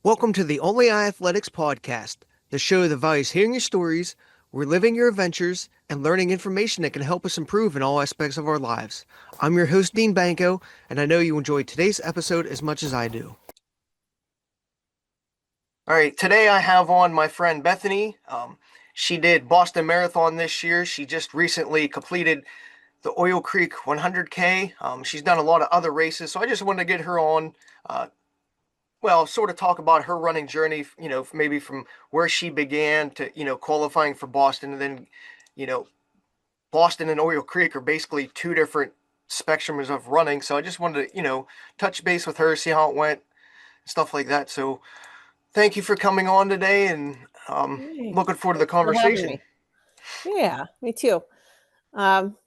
Welcome to the Only Eye Athletics podcast, the show that values hearing your stories, reliving your adventures, and learning information that can help us improve in all aspects of our lives. I'm your host, Dean Banco, and I know you enjoyed today's episode as much as I do. All right, today I have on my friend Bethany. She did Boston Marathon this year. She just recently completed the Oil Creek 100K. She's done a lot of other races, so I just wanted to get her on. Uh, sort of talk about her running journey, maybe from where she began to, qualifying for Boston. And then, you know, Boston and Oil Creek are basically two different spectrums of running. So I just wanted to, touch base with her, see how it went, stuff like that. So thank you for coming on today, and Hey, looking forward to the thanks for having conversation. me. Yeah, me too. Um,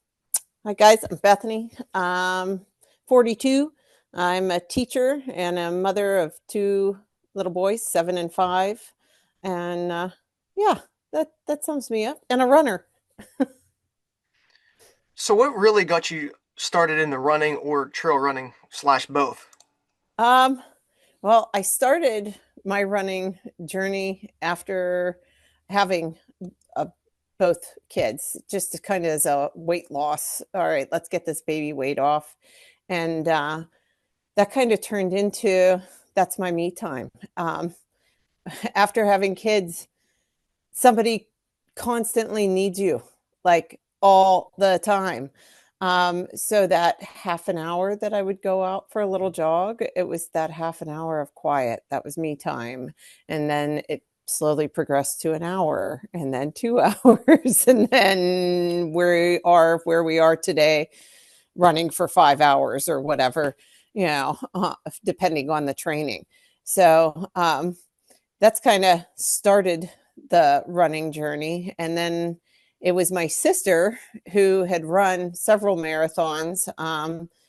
Hi guys, I'm Bethany. 42. I'm a teacher and a mother of two little boys, 7 and 5. And yeah, that sums me up. And a runner. So what really got you started in the running or trail running slash both? Um, well, I started my running journey after having uh, both kids, just to kind of as a weight loss. All right, let's get this baby weight off. And that kind of turned into that's my me time. After having kids, somebody constantly needs you, like all the time. So that half an hour that I would go out for a little jog, it was that half an hour of quiet. That was me time. And then it slowly progressed to an hour and then 2 hours. And then we are where we are today, running for 5 hours or whatever, depending on the training. So that's kind of started the running journey. And then it was my sister who had run several marathons.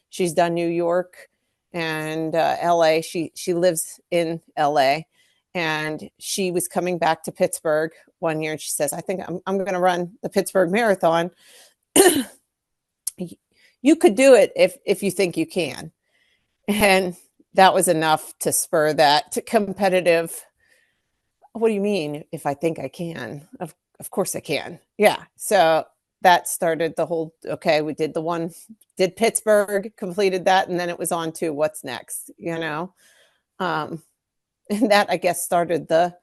She's done New York and LA. She lives in LA, and she was coming back to Pittsburgh one year, and she says, I think I'm going to run the Pittsburgh Marathon. You could do it if you think you can. And that was enough to spur that competitive. What do you mean if I think I can? Of course I can. Yeah. So that started the whole, okay, we did Pittsburgh, completed that, and then it was on to what's next, Um, and that, I guess, started the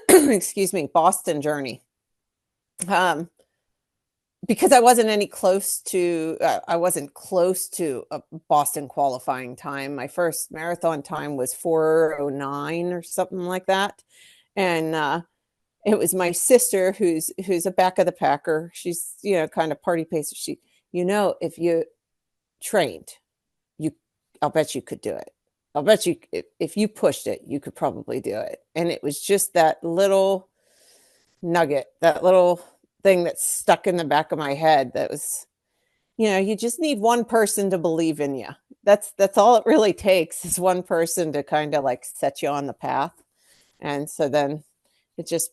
excuse me, Boston journey. Because I wasn't close to a Boston qualifying time. My first marathon time was 4:09 or something like that. And it was my sister who's a back of the packer. She's, kind of party pacer. If you trained, you I'll bet you could do it. I'll bet you if you pushed it, you could probably do it. And it was just that little nugget, that little thing that's stuck in the back of my head that was, you just need one person to believe in you. That's all it really takes, is one person to kind of like set you on the path. And so then it just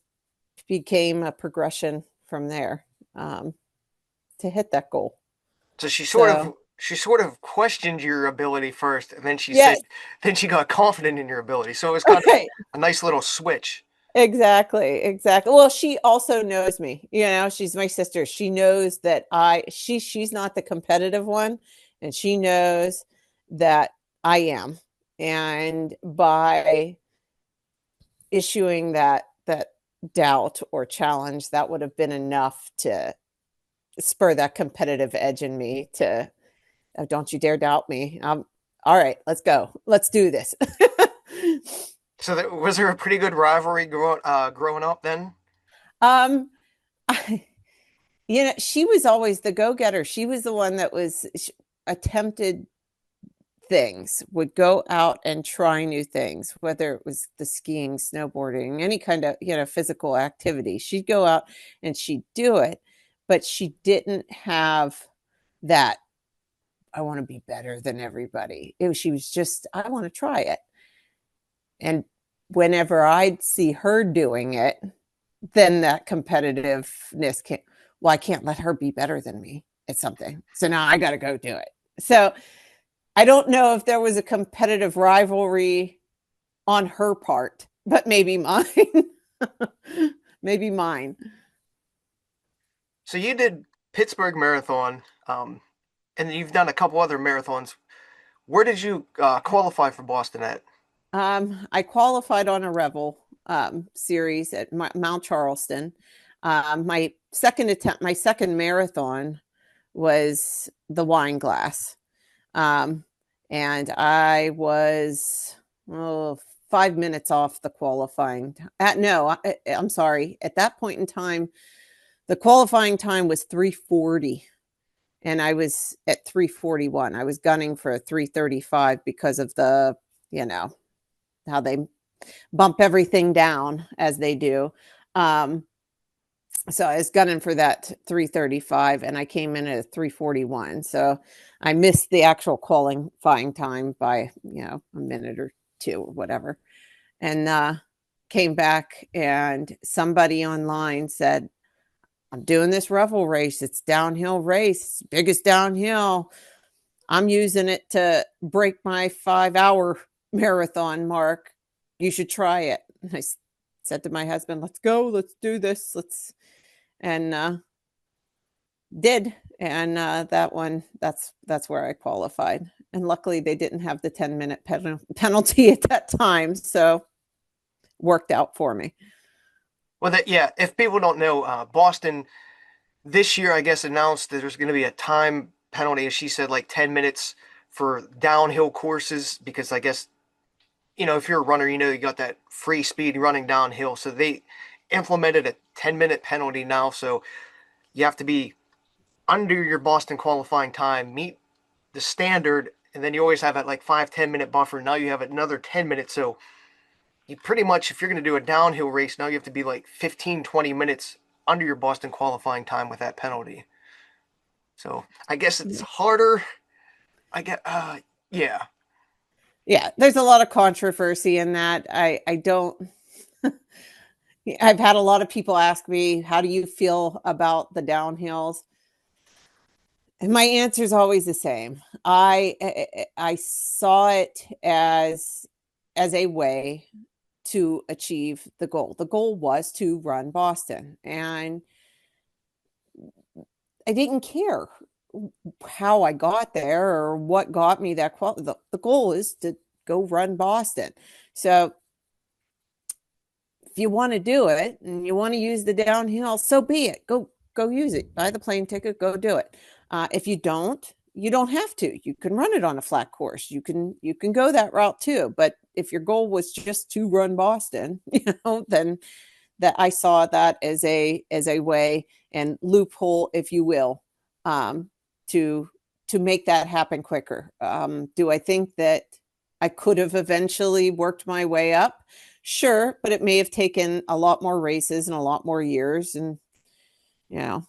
became a progression from there, to hit that goal. So So she sort of questioned your ability first, and then yes. then she got confident in your ability. So it was kind of Right. a nice little switch. Exactly. Well, she also knows me. She's my sister. She knows that she's not the competitive one, and she knows that I am. And by issuing that doubt or challenge, that would have been enough to spur that competitive edge in me to, oh, don't you dare doubt me. All right, let's go. Let's do this. So was there a pretty good rivalry growing up then? um I, she was always the go-getter. She was the one that attempted things, would go out and try new things, whether it was the skiing, snowboarding, any kind of, physical activity. She'd go out and she'd do it, but she didn't have that, I want to be better than everybody. She was just, I want to try it. And whenever I'd see her doing it, then that competitiveness came. Well, I can't let her be better than me at something. So now I got to go do it. So I don't know if there was a competitive rivalry on her part, but maybe mine. Maybe mine. So you did Pittsburgh Marathon, and you've done a couple other marathons. Where did you qualify for Boston at? I qualified on a Revel series at Mount Charleston. My second attempt, my second marathon was the Wine Glass. Um, and I was 5 minutes off the qualifying. No, I'm sorry. At that point in time, the qualifying time was 3:40, and I was at 3:41. I was gunning for a 3:35 because of the, you know, how they bump everything down as they do. Um, so I was gunning for that 3:35, and I came in at 3:41. So I missed the actual qualifying time by, a minute or two or whatever. And came back, and somebody online said, I'm doing this Revel race. It's downhill race, biggest downhill. I'm using it to break my 5-hour marathon mark. You should try it. And I said to my husband, let's go, let's do this. And did. And that one, that's where I qualified. And luckily they didn't have the 10-minute penalty at that time. So worked out for me. Well, yeah. If people don't know, Boston this year, I guess, announced that there's going to be a time penalty, as she said, like 10 minutes for downhill courses, because I guess, if you're a runner, you got that free speed running downhill. So they implemented a 10-minute penalty now. So you have to be under your Boston qualifying time, meet the standard, and then you always have that like 5-10 minute buffer. Now you have another 10 minutes. So you pretty much, if you're going to do a downhill race, now you have to be like 15-20 minutes under your Boston qualifying time with that penalty. So I guess it's harder. I get, yeah. Yeah, there's a lot of controversy in that. I don't. I've had a lot of people ask me, how do you feel about the downhills? And my answer is always the same. I saw it as a way to achieve the goal. The goal was to run Boston, and I didn't care how I got there or what got me that the goal is to go run Boston. So if you want to do it and you want to use the downhill, so be it. Go use it. Buy the plane ticket. Go do it. If you don't, you don't have to. You can run it on a flat course. You can go that route too. But if your goal was just to run Boston, then that I saw that as a way and loophole, if you will, to make that happen quicker. Do I think that I could have eventually worked my way up? Sure, but it may have taken a lot more races and a lot more years, and I'm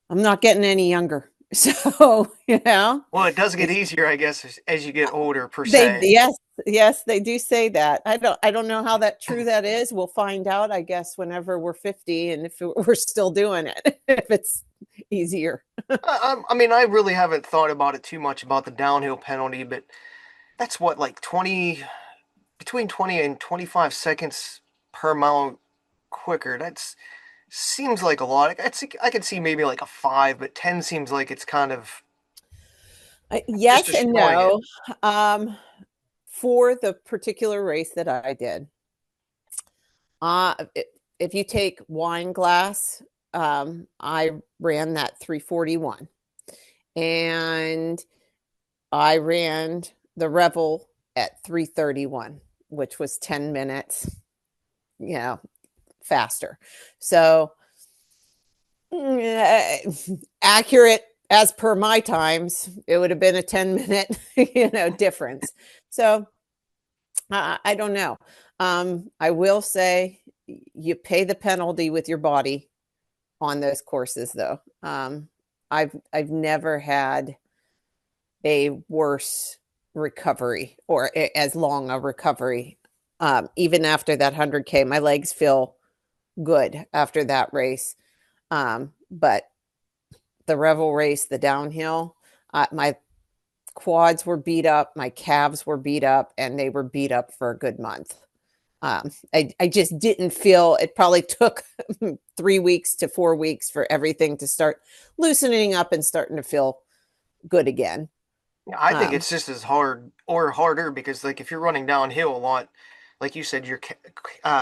not getting any younger. So, Well, it does get easier, I guess, as you get older, per they se. yes, they do say that. I don't know how true that is. We'll find out, I guess, whenever we're 50 and if we're still doing it, if it's easier. I mean, I really haven't thought about it too much about the downhill penalty, but that's what, like 20, between 20 and 25 seconds per mile quicker. That's seems like a lot. I could see maybe like a 5, but 10 seems like it's kind of just Yes and destroying it. no. Um, for the particular race that I did, uh, if you take Wine Glass, I ran that 3:41, and I ran the Revel at 3:31, which was 10 minutes, faster. So accurate as per my times, it would have been a 10-minute, difference. So I don't know. I will say you pay the penalty with your body on those courses, though. I've never had a worse recovery or as long a recovery. Even after that 100K, my legs feel good after that race. But the Revel race, the downhill, my quads were beat up, my calves were beat up, and they were beat up for a good month. I just didn't feel it probably took 3 weeks to 4 weeks for everything to start loosening up and starting to feel good again. I think Um, it's just as hard or harder because, like, if you're running downhill a lot, like you said, your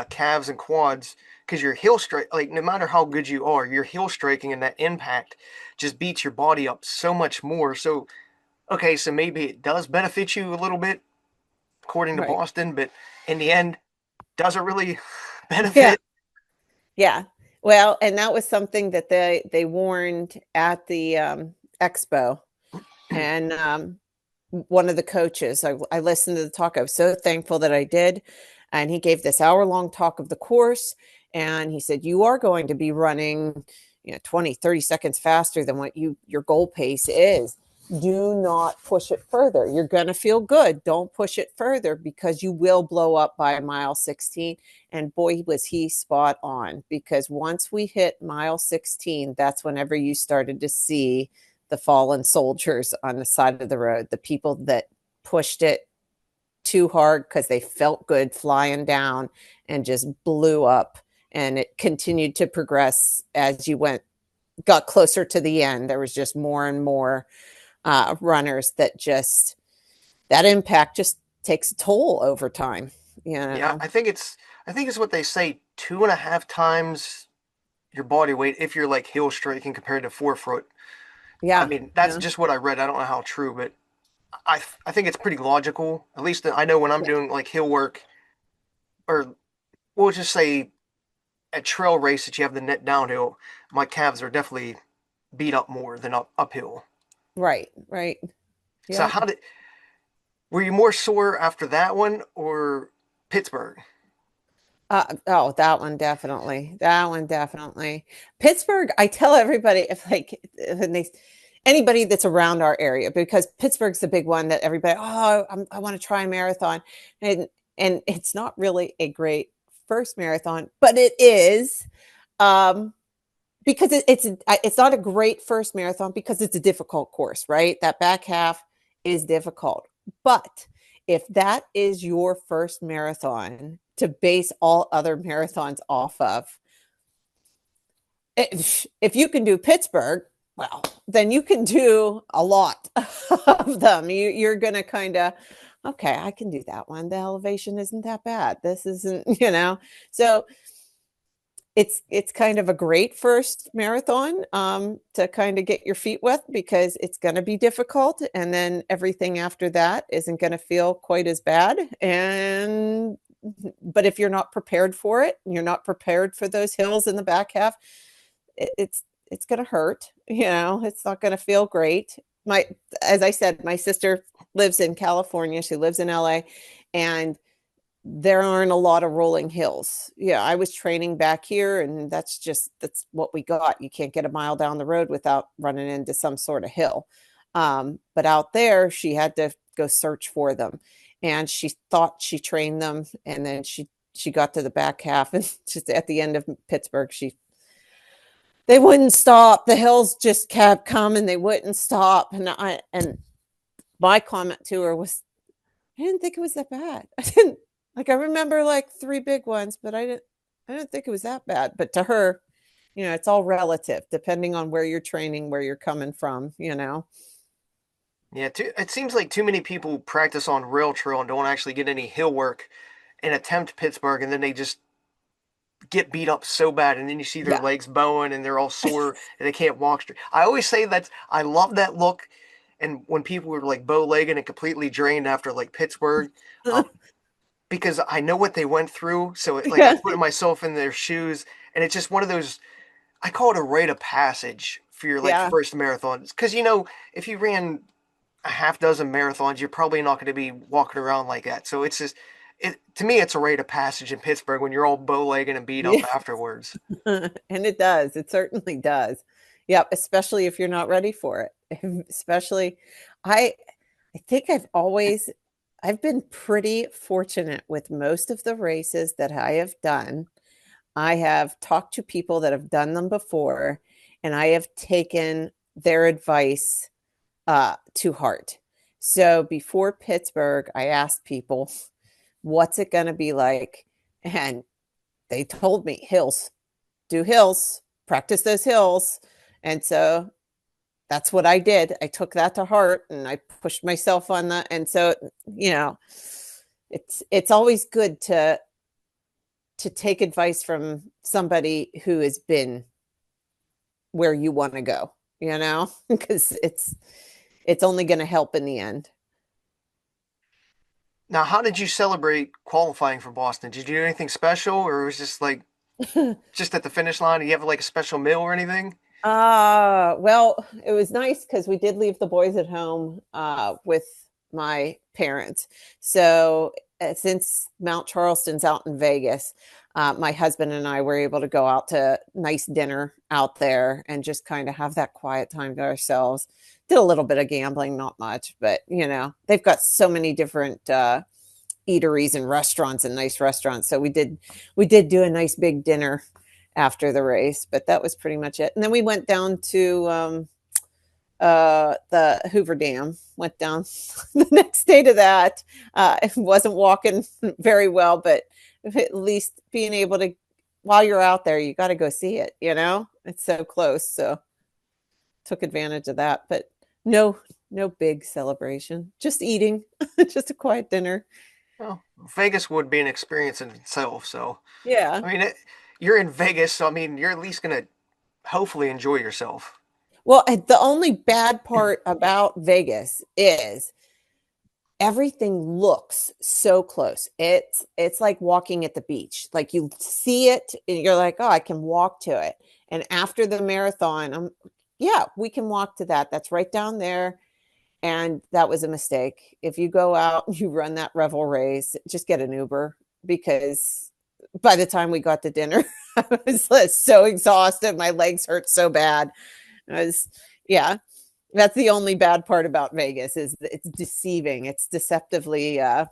calves and quads, because your heel strike, like, no matter how good you are, your heel striking and that impact just beats your body up so much more. So, okay, so maybe it does benefit you a little bit, according to right. Boston, but in the end, doesn't really Yeah. benefit. Yeah. Well, and that was something that they warned at the expo. And one of the coaches, I listened to the talk. I was so thankful that I did. And he gave this hour-long talk of the course. And he said, you are going to be running, 20, 30 seconds faster than what your goal pace is. Do not push it further. You're going to feel good. Don't push it further because you will blow up by mile 16. And boy, was he spot on, because once we hit mile 16, that's whenever you started to see the fallen soldiers on the side of the road, the people that pushed it too hard because they felt good flying down and just blew up. And it continued to progress as you got closer to the end. There was just more and more runners that impact just takes a toll over time, you Yeah, know? I think it's what they say, 2.5 times your body weight if you're like heel striking compared to forefoot. I Yeah. mean, that's Yeah. just what I read. I don't know how true, but I think it's pretty logical. At least I know when I'm Yeah. doing like hill work, or we'll just say a trail race that you have the net downhill, my calves are definitely beat up more than uphill. Right. Right. So Yep. were you more sore after that one or Pittsburgh? Oh, that one definitely. That one definitely. Pittsburgh, I tell everybody, if like when they anybody that's around our area, because Pittsburgh's the big one that everybody, I want to try a marathon. And it's not really a great first marathon, but it is. Um, because it's not a great first marathon because it's a difficult course, right? That back half is difficult. But if that is your first marathon to base all other marathons off of, if you can do Pittsburgh, well, then you can do a lot of them. You're going to kind of, okay, I can do that one. The elevation isn't that bad. This isn't, so it's kind of a great first marathon to kind of get your feet wet, because it's going to be difficult, and then everything after that isn't going to feel quite as bad. And but if you're not prepared for it, you're not prepared for those hills in the back half, it's going to hurt. It's not going to feel great. As I said, my sister lives in California. She lives in LA, and there aren't a lot of rolling hills. Yeah, I was training back here, and that's what we got. You can't get a mile down the road without running into some sort of hill. But out there, she had to go search for them, and she thought she trained them, and then she got to the back half, and just at the end of Pittsburgh, they wouldn't stop. The hills just kept coming. They wouldn't stop, and my comment to her was, I didn't think it was that bad. I didn't I remember like three big ones, but I didn't think it was that bad. But to her, it's all relative depending on where you're training, where you're coming from. Yeah, it seems like too many people practice on rail trail and don't actually get any hill work and attempt Pittsburgh, and then they just get beat up so bad, and then you see their Yeah. legs bowing and they're all sore and they can't walk straight. I always say that I love that look, and when people were like bow legged and completely drained after like Pittsburgh, um, because I know what they went through. So like I Yeah. put myself in their shoes, and it's just one of those. I call it a rite of passage for your like Yeah. first marathon, because if you ran a half dozen marathons, you're probably not going to be walking around like that. So it's just, to me, it's a rite of passage in Pittsburgh when you're all bow-legged and beat up Yeah. afterwards. And it does. It certainly does. Yep, especially if you're not ready for it. Especially I I think I've been pretty fortunate with most of the races that I have done. I have talked to people that have done them before, and I have taken their advice to heart. So before Pittsburgh, I asked people, what's it going to be like? And they told me hills, do hills, practice those hills. And so that's what I did. I took that to heart and I pushed myself on that. And so, you know, it's always good to take advice from somebody who has been where you want to go, you know, because it's only going to help in the end. Now, how did you celebrate qualifying for Boston? Did you do anything special, or it was just like just at the finish line? Do you have like a special meal or anything? Well, it was nice because we did leave the boys at home with my parents. So since Mount Charleston's out in Vegas, my husband and I were able to go out to nice dinner out there and just kind of have that quiet time to ourselves. Did a little bit of gambling, not much, but you know, they've got so many different eateries and restaurants and nice restaurants. So we did do a nice big dinner after the race, but that was pretty much it. And then we went down to the Hoover Dam, went down the next day to that. It wasn't walking very well, but at least being able to, while you're out there, you got to go see it, you know, it's so close. So took advantage of that, but no big celebration, just eating, just a quiet dinner. Well, Vegas would be an experience in itself. So, Yeah. I mean, you're in Vegas, so I mean, you're at least gonna hopefully enjoy yourself. Well, the only bad part about Vegas is everything looks so close. It's like walking at the beach. Like you see it and you're like, "Oh, I can walk to it." And after the marathon, yeah, we can walk to that. That's right down there. And that was a mistake. If you go out and you run that Revel race, just get an Uber because by the time we got to dinner, I was so exhausted. My legs hurt so bad. I was, yeah, that's the only bad part about Vegas is it's deceiving. It's deceptively, yeah,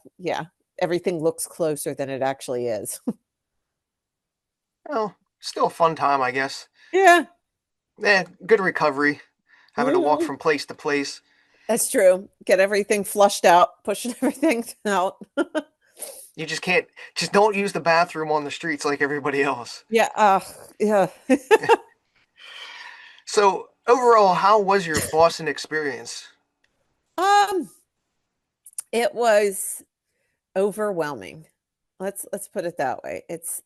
everything looks closer than it actually is. Well, still a fun time, I guess. Yeah. Good recovery, having to walk Mhm. from place to place. That's true. Get everything flushed out, pushing everything out. You just can't, just don't use the bathroom on the streets like everybody else. Yeah. Yeah. So, overall, how was your Boston experience? um, it was overwhelming. Let's put it that way. It's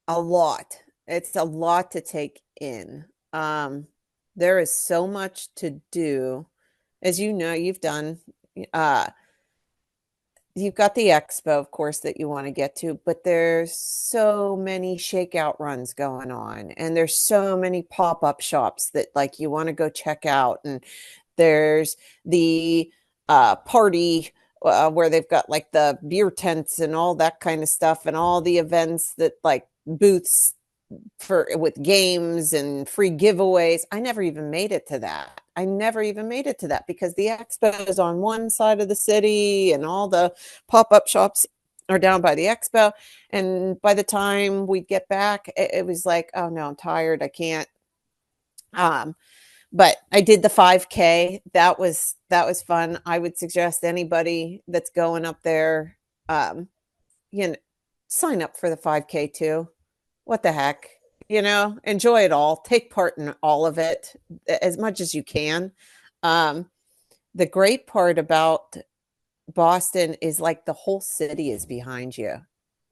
a lot. It's a lot to take in. Um, there is so much to do. As you know, uh you've got the expo, of course, that you want to get to, but there's so many shakeout runs going on, and there's so many pop-up shops that like you want to go check out. And there's the party where they've got like the beer tents and all that kind of stuff, and all the events that like booths for with games and free giveaways. I never even made it to that. I never even made it to that because the expo is on one side of the city and all the pop-up shops are down by the expo. And by the time we'd get back, it was like, oh no, I'm tired. I can't. Um, but I did the 5K. That was fun. I would suggest anybody that's going up there, um, you know, sign up for the 5K too. What the heck? You know, enjoy it all. Take part in all of it as much as you can. Um, the great part about Boston is like the whole city is behind you.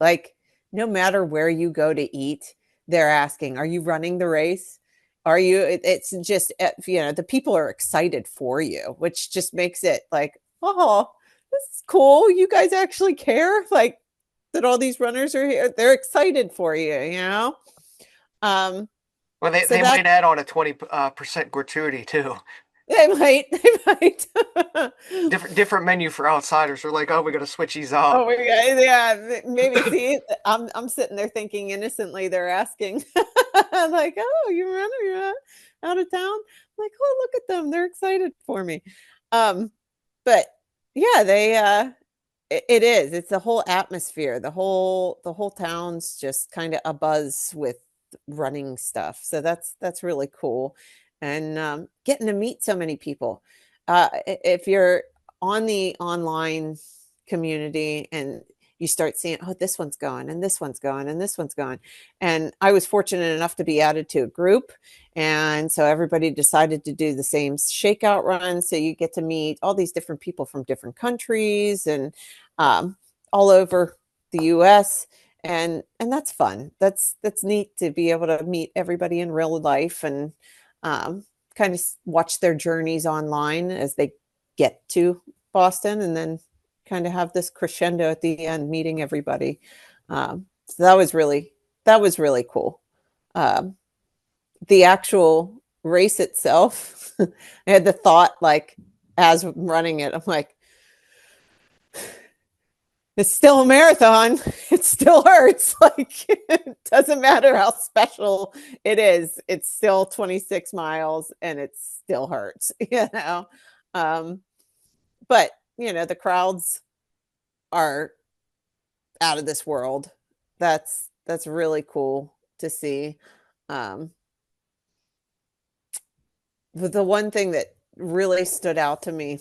Like no matter where you go to eat, they're asking, "Are you running the race? Are you?" It's just you know the people are excited for you, which just makes it like, "Oh, this is cool. You guys actually care." Like that all these runners are here. They're excited for you, you know? Um, Well, they, so they that might add on a 20% gratuity too. they might. Different menu for outsiders. They're like, oh, we got to switch these Oh up. my God, yeah, maybe see, I'm sitting there thinking innocently they're asking, like, oh, you running, you're out of town? I'm like, oh, look at them, they're excited for me. Um, but yeah, it is. It's the whole atmosphere. The whole town's just kind of a buzz with running stuff. So that's really cool, and getting to meet so many people. if you're on the online community and you start seeing, oh, this one's going and this one's going and this one's going. And I was fortunate enough to be added to a group. And so everybody decided to do the same shakeout run. So you get to meet all these different people from different countries and all over the US. And that's fun. That's neat to be able to meet everybody in real life and kind of watch their journeys online as they get to Boston, and then kind of have this crescendo at the end, meeting everybody. So that was really cool. Um, the actual race itself, I had the thought, like, as I'm running it, I'm like, it's still a marathon. It still hurts. Like, it doesn't matter how special it is. It's still 26 miles and it still hurts, you know? Um, but, you know, the crowds are out of this world. That's really cool to see. Um, the one thing that really stood out to me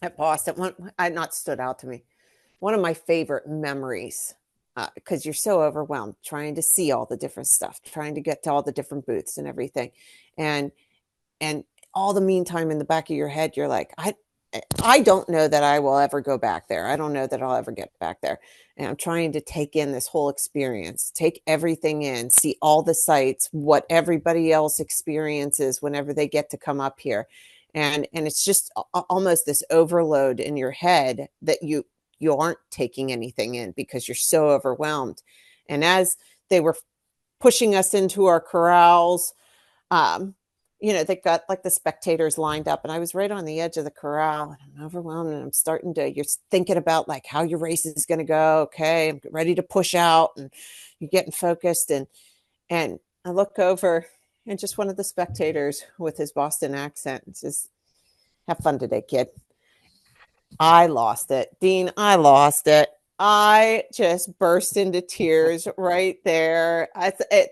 at Boston, not stood out to me, one of my favorite memories, because you're so overwhelmed trying to see all the different stuff, trying to get to all the different booths and everything, and and all the meantime in the back of your head, you're like, I don't know that I will ever go back there. I don't know that I'll ever get back there. And I'm trying to take in this whole experience, take everything in, see all the sights, what everybody else experiences whenever they get to come up here. And it's just almost this overload in your head that you aren't taking anything in because you're so overwhelmed. And as they were pushing us into our corrals, um, you know, they've got like the spectators lined up, and I was right on the edge of the corral, and I'm overwhelmed, and I'm starting to, you're thinking about like how your race is going to go. Okay, I'm ready to push out, and you're getting focused, and I look over, and just one of the spectators with his Boston accent says, "Have fun today, kid." I lost it, Dean. I lost it. I just burst into tears right there.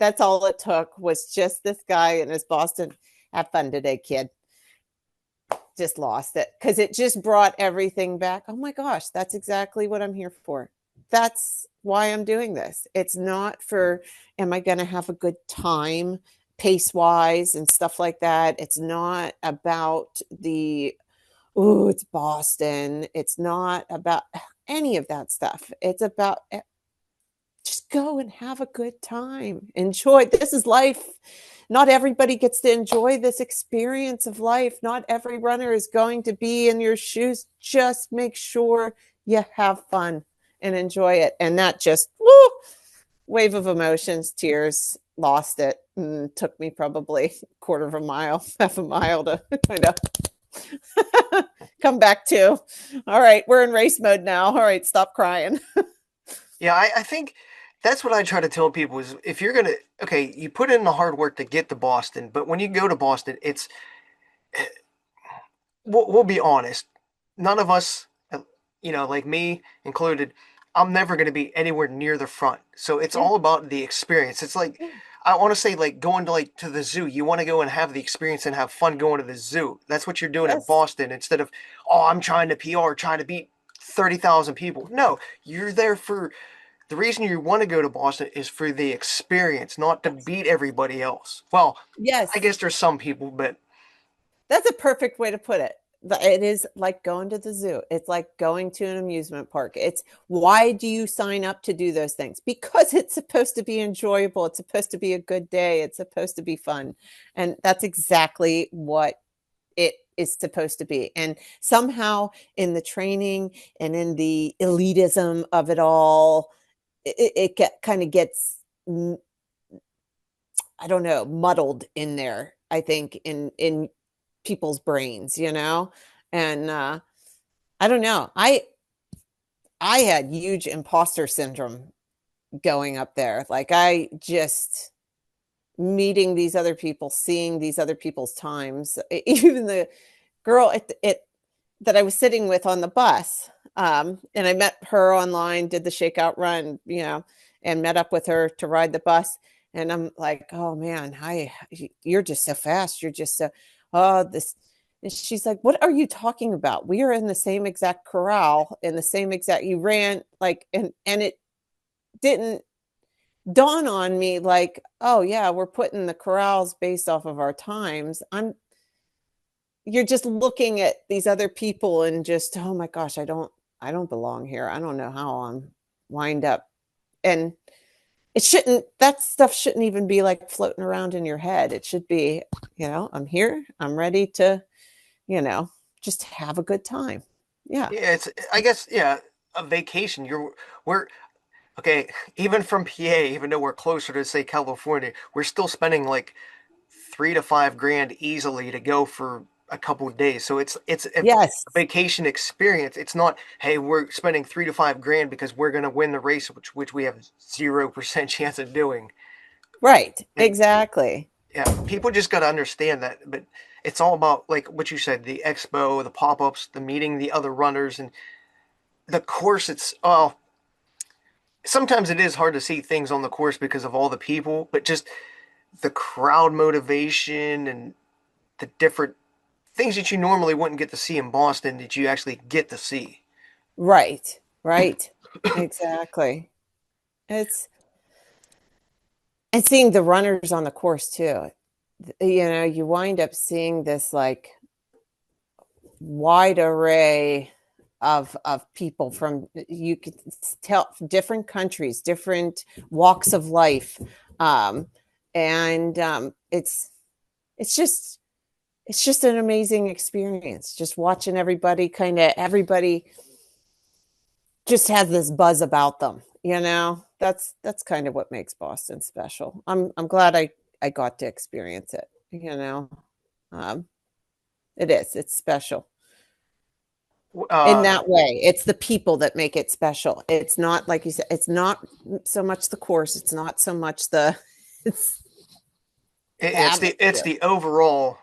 That's all it took, was just this guy and his Boston. Have fun today, kid. Just lost it because it just brought everything back. Oh my gosh, that's exactly what I'm here for. That's why I'm doing this. It's not for, am I going to have a good time pace wise and stuff like that? It's not about the, oh, it's Boston. It's not about any of that stuff. It's about just go and have a good time. Enjoy. This is life. Not everybody gets to enjoy this experience of life. Not every runner is going to be in your shoes. Just make sure you have fun and enjoy it. And that just, woo, wave of emotions, tears, lost it. And took me probably a quarter of a mile, half a mile to kind of come back to, all right, we're in race mode now. All right, stop crying. Yeah, I think that's what I try to tell people is if you're gonna, okay, you put in the hard work to get to Boston, but when you go to Boston, it's we'll be honest, none of us, like me included, I'm never going to be anywhere near the front. So it's Yeah. all about the experience. It's like Yeah. I want to say like going to like to the zoo. You want to go and have the experience and have fun going to the zoo. That's what you're doing in Yes. Boston instead of, oh, I'm trying to PR, trying to beat 30,000 people. No, you're there for the reason you want to go to Boston is for the experience, not to Yes. beat everybody else. Well, I Yes. guess there's some people, but That's a perfect way to put it. It is like going to the zoo. It's like going to an amusement park. It's, why do you sign up to do those things? Because it's supposed to be enjoyable. It's supposed to be a good day. It's supposed to be fun. And that's exactly what it is supposed to be. And somehow in the training and in the elitism of it all, kind of gets, I don't know, muddled in there, I think, in people's brains, you know? And I don't know. I had huge imposter syndrome going up there. Like, I just, meeting these other people, seeing these other people's times, even the girl that I was sitting with on the bus. And I met her online, did the shakeout run, you know, and met up with her to ride the bus. And I'm like, oh man, you're just so fast. You're just so, oh, this. And she's like, "What are you talking about? We are in the same exact corral, in the same exact, you ran like," and it didn't dawn on me like, "Oh yeah, we're putting the corrals based off of our times." You're just looking at these other people and just, "Oh my gosh, I don't belong here. I don't know how I'm wind up." And it shouldn't, that stuff shouldn't even be like floating around in your head. It should be, I'm here. I'm ready to, you know, just have a good time. Yeah. Yeah, it's I guess yeah, a vacation. We're okay, even from PA, even though we're closer to say California, we're still spending like 3 to 5 grand easily to go for a couple of days. So it's a Yes. vacation experience. It's not, hey, we're spending 3 to 5 grand because we're gonna win the race, which we have 0% chance of doing. Right. And Exactly. yeah, people just got to understand that. But it's all about like what you said, the expo, the pop-ups, the meeting the other runners, and the course. It's sometimes it is hard to see things on the course because of all the people, but just the crowd motivation and the different things that you normally wouldn't get to see in Boston that you actually get to see. Right. Right. Exactly. It's, and seeing the runners on the course too. You wind up seeing this like wide array of people from, you could tell, different countries, different walks of life. And it's just, it's just an amazing experience, just watching everybody, everybody just has this buzz about them. That's kind of what makes Boston special. I'm glad I got to experience it. Um, it's special in Uh, that way. It's the people that make it special. It's not, like you said, it's not so much the course. It's not so much the it's the it's atmosphere. the overall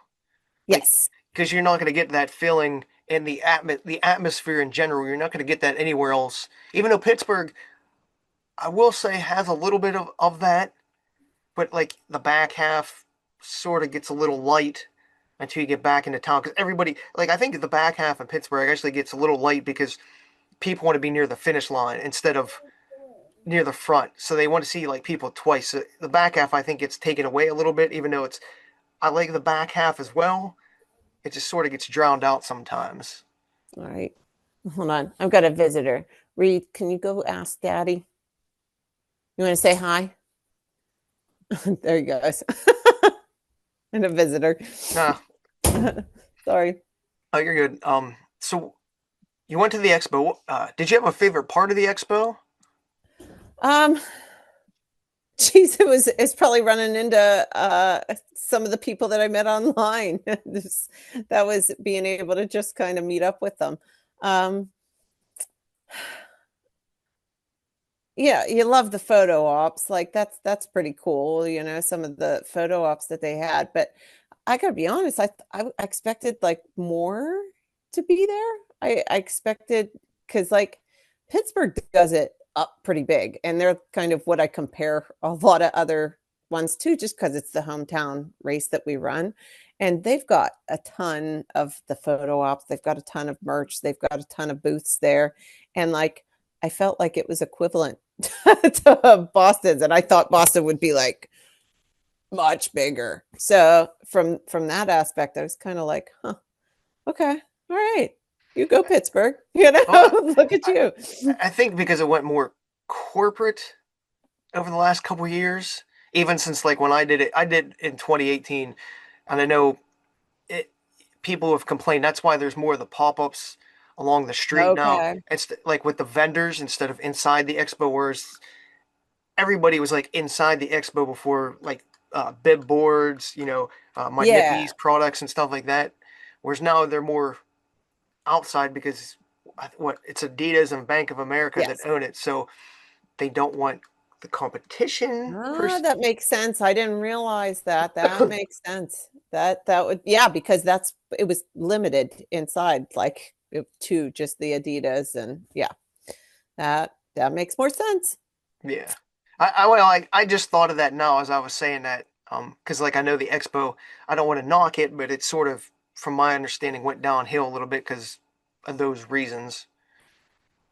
like Yes. because you're not going to get that feeling in the atmosphere in general. You're not going to get that anywhere else. Even though Pittsburgh, I will say, has a little bit of that, but like the back half sort of gets a little light until you get back into town. Because everybody, like I think the back half in Pittsburgh actually gets a little light because people want to be near the finish line instead of near the front. So they want to see like people twice. So the back half I think gets taken away a little bit, even though it's I like the back half as well. It just sort of gets drowned out sometimes. All right. Hold on. I've got a visitor. Reed, can you go ask Daddy? You want to say hi? There he goes. And a visitor. Nah, Sorry. oh, you're good. So you went to the expo. Did you have a favorite part of the expo? Um, Geez, it's probably running into some of the people that I met online. That was being able to just kind of meet up with them. Um, yeah, you love the photo ops. Like that's pretty cool, some of the photo ops that they had. But I gotta be honest, I expected like more to be there. I expected, because like Pittsburgh does it up pretty big, and they're kind of what I compare a lot of other ones to, just because it's the hometown race that we run. And they've got a ton of the photo ops, they've got a ton of merch, they've got a ton of booths there. And like I felt like it was equivalent to Boston's, and I thought Boston would be like much bigger. So from that aspect, I was kind of like, huh, okay, all right, you go Pittsburgh. Well, Look at I, you. I think because it went more corporate over the last couple of years, even since like when I did in 2018, and I know it. People have complained that's why there's more of the pop-ups along the street now. Okay. It's like with the vendors instead of inside the expo, whereas everybody was like inside the expo before, like bib boards, my Yeah. Nippies products and stuff like that. Whereas now they're more outside because what it's Adidas and Bank of America that Yes. own it, so they don't want the competition. Ah, that makes sense. I didn't realize that. That makes sense. That would, yeah, because it was limited inside, like to just the Adidas, and yeah, that makes more sense. Yeah. I just thought of that now as I was saying that because like I know the expo, I don't want to knock it, but it's sort of from my understanding, went downhill a little bit because of those reasons.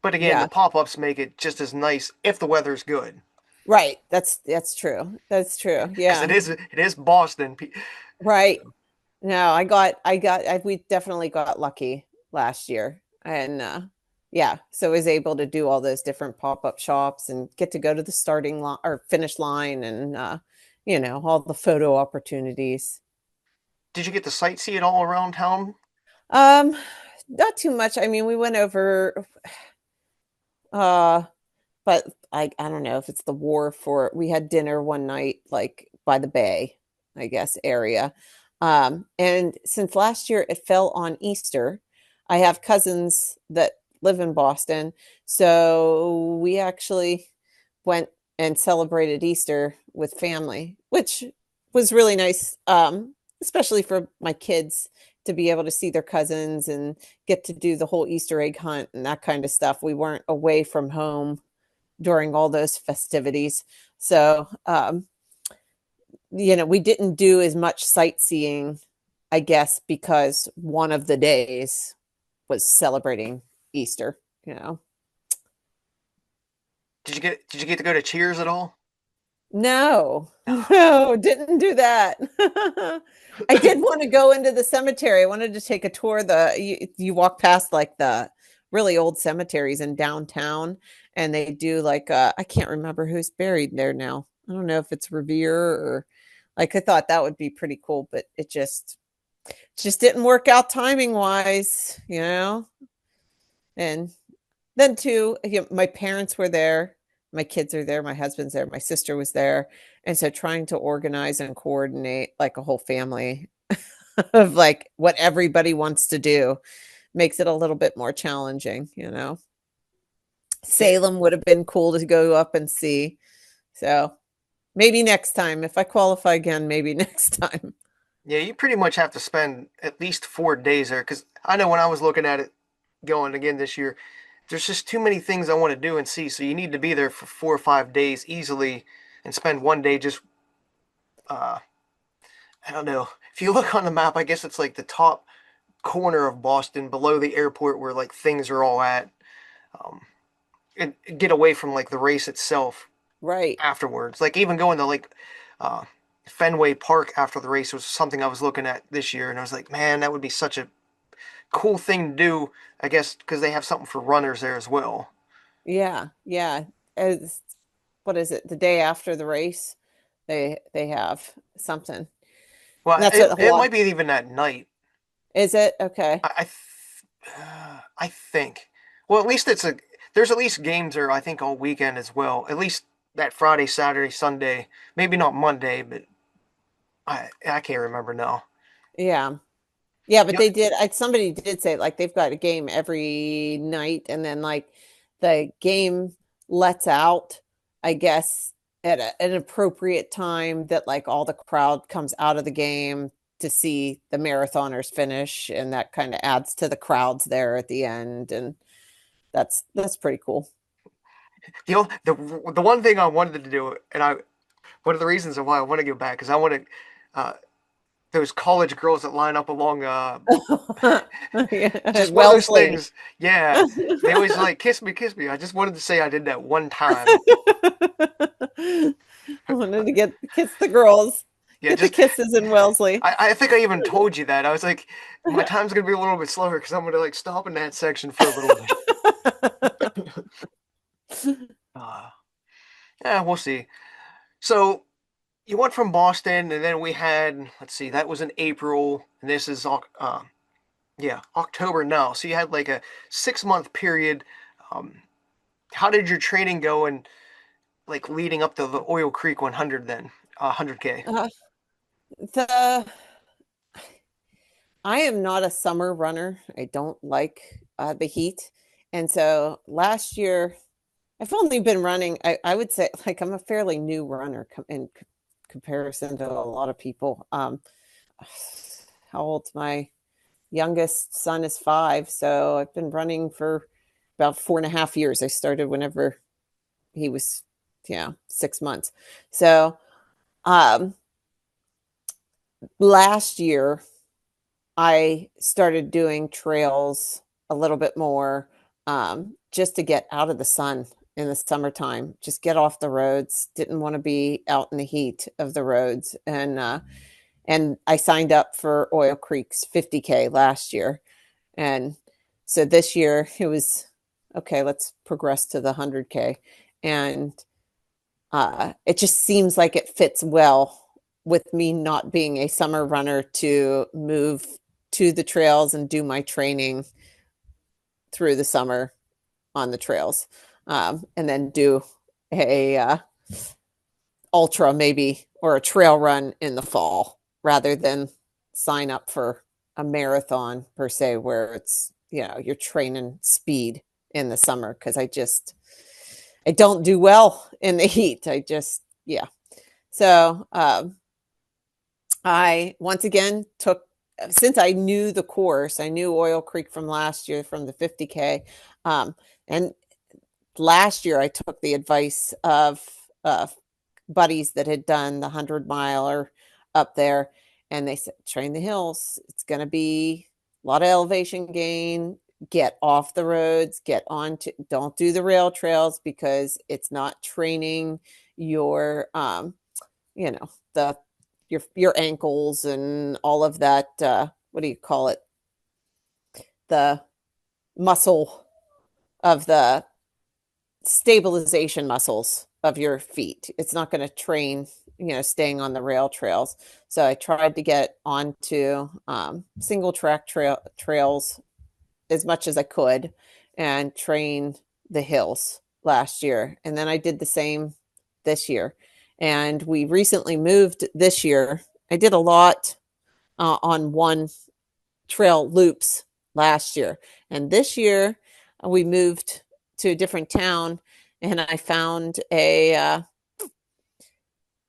But again, the Yeah. pop-ups make it just as nice if the weather's good. Right. That's true. That's true. Because Yeah. it is Boston. Right. No, we definitely got lucky last year. And yeah, so I was able to do all those different pop-up shops and get to go to the starting line or finish line and all the photo opportunities. Did you get to sightsee it all around town? Um, Not too much. I mean, we went over uh but I don't know if it's the wharf or we had dinner one night like by the bay, I guess, area. And since last year it fell on Easter, I have cousins that live in Boston, so we actually went and celebrated Easter with family, which was really nice, especially for my kids to be able to see their cousins and get to do the whole Easter egg hunt and that kind of stuff. We weren't away from home during all those festivities. So, we didn't do as much sightseeing, I guess, because one of the days was celebrating Easter, you know. Did you get to go to Cheers at all? No, No. no, didn't do that. I did want to go into the cemetery. I wanted to take a tour. You walk past like the really old cemeteries in downtown, and they do like I can't remember who's buried there now. I don't know if it's Revere or like I thought that would be pretty cool, but it just didn't work out timing wise, you know. And then too, my parents were there, my kids are there, my husband's there, my sister was there, and so trying to organize and coordinate like a whole family of like what everybody wants to do makes it a little bit more challenging, you know. Yeah, Salem would have been cool to go up and see. So maybe next time if I qualify again, maybe next time. yeah, you pretty much have to spend at least 4 days there. Because I know when I was looking at it going again this year, there's just too many things I want to do and see. So you need to be there for 4 or 5 days easily and spend one day just, uh, I don't know. If you look on the map, I guess it's like the top corner of Boston below the airport where like things are all at. Um, and get away from like the race itself Right. afterwards. Like even going to like uh, Fenway Park after the race was something I was looking at this year, and I was like, man, that would be such a cool thing to do. I guess because they have something for runners there as well. Yeah. Yeah. As what is it? The day after the race, they have something. And Well, that's what the it whole might be even that night. is it? Okay. I think. Well, at least it's a. There's at least games there. I think all weekend as well. At least that Friday, Saturday, Sunday. Maybe not Monday, but I can't remember now. Yeah. Yeah, but You know, they did somebody did say like they've got a game every night and then like the game lets out, I guess, at an appropriate time that like all the crowd comes out of the game to see the marathoners finish and that kind of adds to the crowds there at the end and that's pretty cool. the one thing I wanted to do, and I one of the reasons why I want to go back is I want to those college girls that line up along Yeah, just one of those Wellesley. things. Yeah, they always like kiss me, kiss me. I just wanted to say I did that one time. Wanted to get kiss the girls, Yeah, get the just kisses in Wellesley. I think I even told you that. I was like, my time's gonna be a little bit slower because I'm gonna like stop in that section for a little bit. Uh, yeah, we'll see. So you went from Boston, and then we had, let's see, that was in April, and this is yeah, October now. So you had like a 6 month period. Um, how did your training go and like leading up to the Oil Creek 100 then, 100K? Uh, the I am not a summer runner. I don't like the heat. And so last year, I've only been running, I would say, like, I'm a fairly new runner in comparison to a lot of people. How old's my youngest son is 5. So I've been running for about 4.5 years. I started whenever he was, 6 months. So um, last year, I started doing trails a little bit more, just to get out of the sun in the summertime, just get off the roads. Didn't want to be out in the heat of the roads, and I signed up for Oil Creek's 50K last year, and so this year it was okay. Let's progress to the 100K, and it just seems like it fits well with me not being a summer runner to move to the trails and do my training through the summer on the trails, and then do a ultra maybe or a trail run in the fall rather than sign up for a marathon per se where it's you're training speed in the summer because I don't do well in the heat. I just yeah. So I once again took, since I knew the course, I knew Oil Creek from last year from the 50K. And last year I took the advice of buddies that had done the 100 miler up there. And they said, train the hills. It's going to be a lot of elevation gain. Get off the roads, get onto, don't do the rail trails because it's not training your, the your ankles and all of that. What do you call it? The muscle of the stabilization muscles of your feet. It's not going to train, staying on the rail trails. So I tried to get onto single track trails as much as I could and train the hills last year. And then I did the same this year. And we recently moved this year. I did a lot on one trail loops last year. And this year we moved to a different town and I found a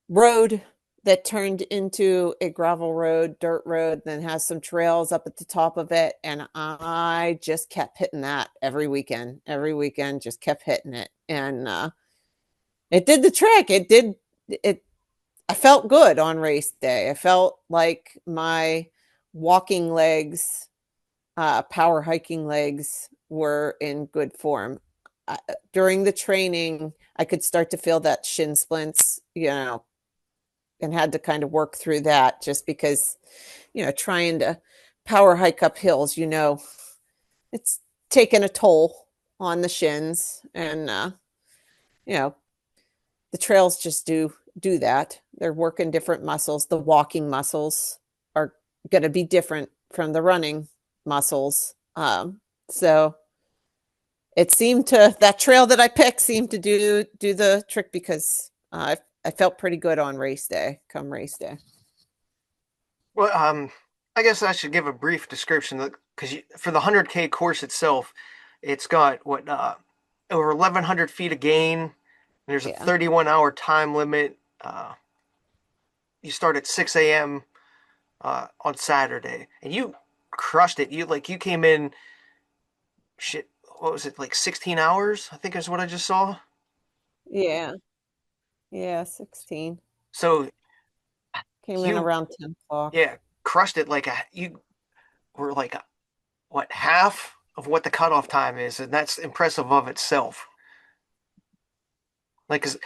road that turned into a gravel road, dirt road, then has some trails up at the top of it. And I just kept hitting that every weekend, just kept hitting it. And it did the trick. It, I felt good on race day. I felt like my walking legs, power hiking legs were in good form. During the training, I could start to feel that shin splints, and had to kind of work through that just because, trying to power hike up hills, it's taken a toll on the shins. And, the trails just do that. They're working different muscles. The walking muscles are going to be different from the running muscles. So it seemed to, that trail that I picked seemed to do the trick because I felt pretty good on race day, come race day. Well, I guess I should give a brief description because for the 100K course itself, it's got what over 1,100 feet of gain. There's a Yeah. 31-hour time limit. You start at 6 a.m. On Saturday, and you crushed it. You came in shit. What was it, like 16 hours? I think is what I just saw. Yeah. Yeah. 16. So Came in you, around 10 o'clock. yeah, crushed it. You were like what, half of what the cutoff time is, and that's impressive of itself. Like, 'cause,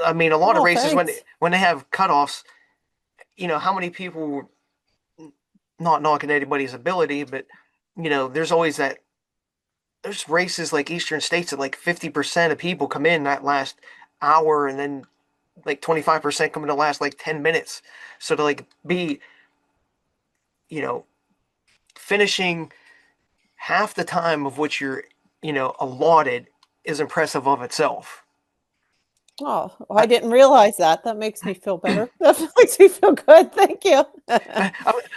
I mean, a lot of Oh, races thanks. when they have cutoffs, how many people, not knocking anybody's ability, but there's always that. There's races like Eastern States that like 50% of people come in that last hour, and then like 25% come in the last like 10 minutes. So to like be, you know, finishing half the time of which you're, allotted is impressive of itself. Oh, well, I, I didn't realize that. That makes me feel better. That makes me feel good. Thank you. I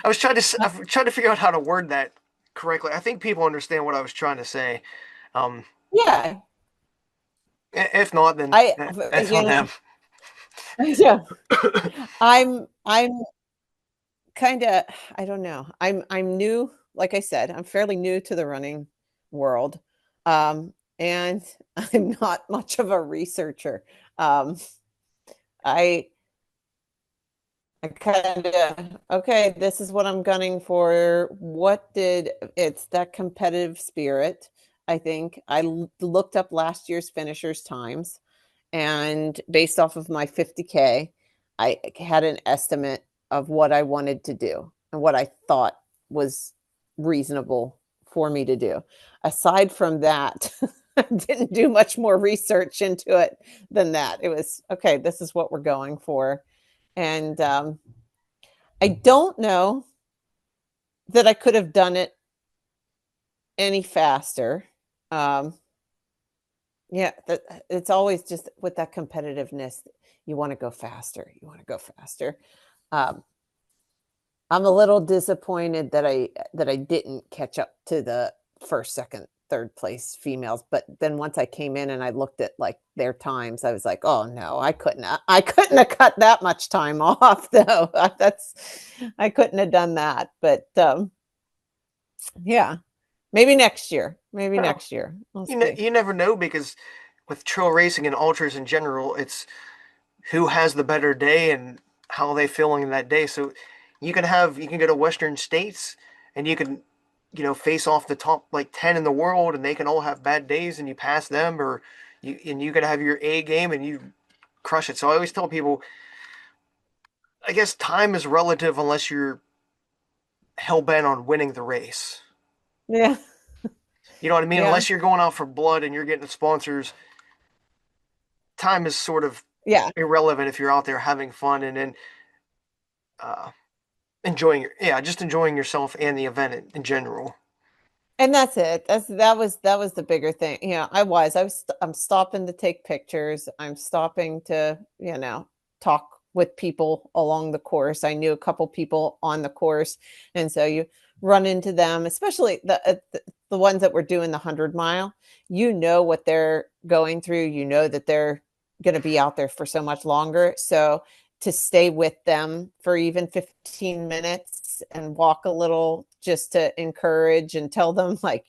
was I'm trying to figure out how to word that correctly. I think people understand what I was trying to say. Um, Yeah. if not, then I, that's on them. yeah, I'm kind of, I don't know. I'm new, like I said, I'm fairly new to the running world. And I'm not much of a researcher. Um, I I kind of, okay, this is what I'm gunning for. It's that competitive spirit. I think looked up last year's finishers times, and based off of my 50K, I had an estimate of what I wanted to do and what I thought was reasonable for me to do. Aside from that, I didn't do much more research into it than that. It was okay, this is what we're going for. And I don't know that I could have done it any faster. Um, yeah, it's always just with that competitiveness. You want to go faster. You want to go faster. Um, I'm a little disappointed that I didn't catch up to the first, second, third place females. But then once I came in and I looked at like their times, I was like, oh no, I couldn't have cut that much time off though. I couldn't have done that. But yeah, maybe next year. Maybe Well, next year. We'll see. you never know because with trail racing and ultras in general, it's who has the better day and how they feeling that day. So you can go to Western states and you can face off the top like 10 in the world and they can all have bad days and you pass them or you can have your A game and you crush it. So I always tell people, I guess time is relative unless you're hell bent on winning the race. Yeah. You know what I mean? Yeah. Unless you're going out for blood and you're getting the sponsors, time is sort of Yeah. irrelevant if you're out there having fun and then uh, just enjoying yourself and the event in general. And that's it. That was the bigger thing. Yeah, I'm stopping to take pictures. I'm stopping to, talk with people along the course. I knew a couple people on the course, and so you run into them, especially the ones that were doing the 100 mile. You know what they're going through. You know that they're going to be out there for so much longer. So to stay with them for even 15 minutes and walk a little just to encourage and tell them like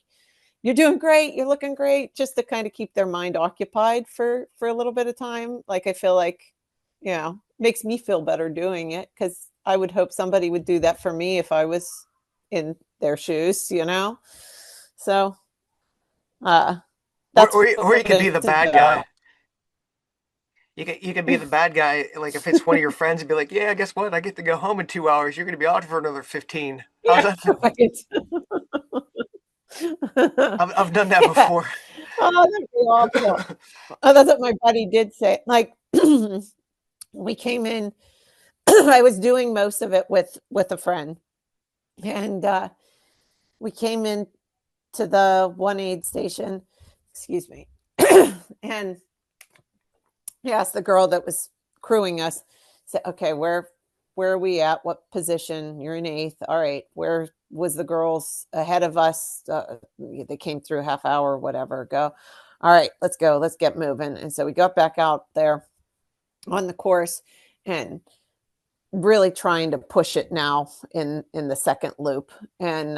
you're doing great, you're looking great, just to kind of keep their mind occupied for a little bit of time. Like I feel like, makes me feel better doing it because I would hope somebody would do that for me if I was in their shoes. So uh Or, that's or, or you what could be the it's bad guy. about. You could be the bad guy. Like if it's one of your friends, and be like, "Yeah, guess what? I get to go home in 2 hours. You're gonna be out for another 15." How's Yeah, that feel? right. I've done that Yeah. before. Oh, that'd be awful. Oh, that's what my buddy did say. Like we came in, I was doing most of it with a friend, and we came in to the one aid station. Excuse me, and he asked the girl that was crewing us, said, "Okay, where are we at? What position? You're in eighth. All right. Where was the girls ahead of us? They came through half hour, whatever. Go. All right, let's go. Let's get moving." And so we got back out there on the course and really trying to push it now in the second loop and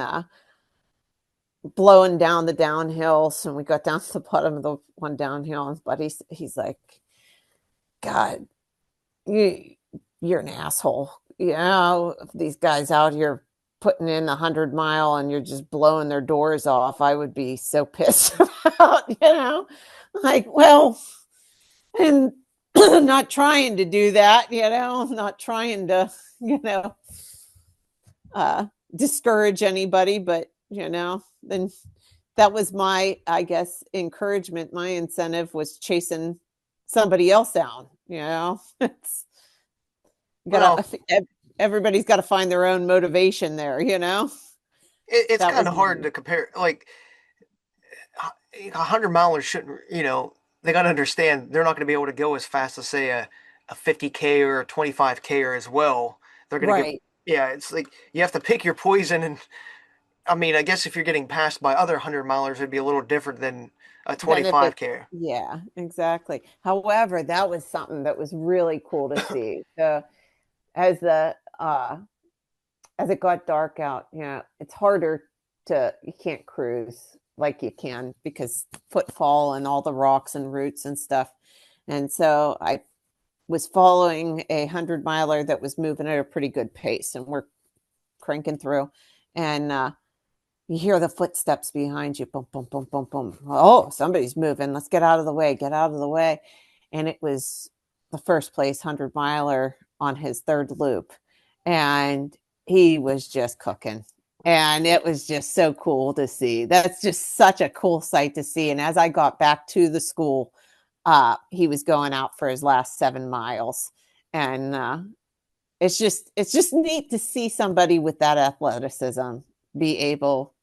blowing down the downhills. And we got down to the bottom of the one downhill, but he's like, God, you you're an asshole. These guys out here putting in 100 mile and you're just blowing their doors off. I would be so pissed about. Like, well, and not trying to do that, not trying to, you know, discourage anybody, but then that was my, I guess, encouragement. My incentive was chasing somebody else down. It's Well, gotta everybody's got to find their own motivation there. it's That kind was of hard mine. to compare. Like 100 milers shouldn't. They got to understand they're not going to be able to go as fast as say a 50K or a 25K or as well. They're going to get. Right. Yeah, it's like you have to pick your poison and I mean, I guess if you're getting passed by other 100 milers, it'd be a little different than a Then if it 25K. Yeah, exactly. However, that was something that was really cool to see. So as the as it got dark out, it's harder you can't cruise like you can because footfall and all the rocks and roots and stuff. And so I was following a 100 miler that was moving at a pretty good pace, and we're cranking through, and you hear the footsteps behind you, boom, boom, boom, boom, boom. Oh, somebody's moving. Let's get out of the way. Get out of the way. And it was the first place 100 miler on his third loop, and he was just cooking. And it was just so cool to see. That's just such a cool sight to see. And as I got back to the school, he was going out for his last 7 miles, and it's just neat to see somebody with that athleticism be able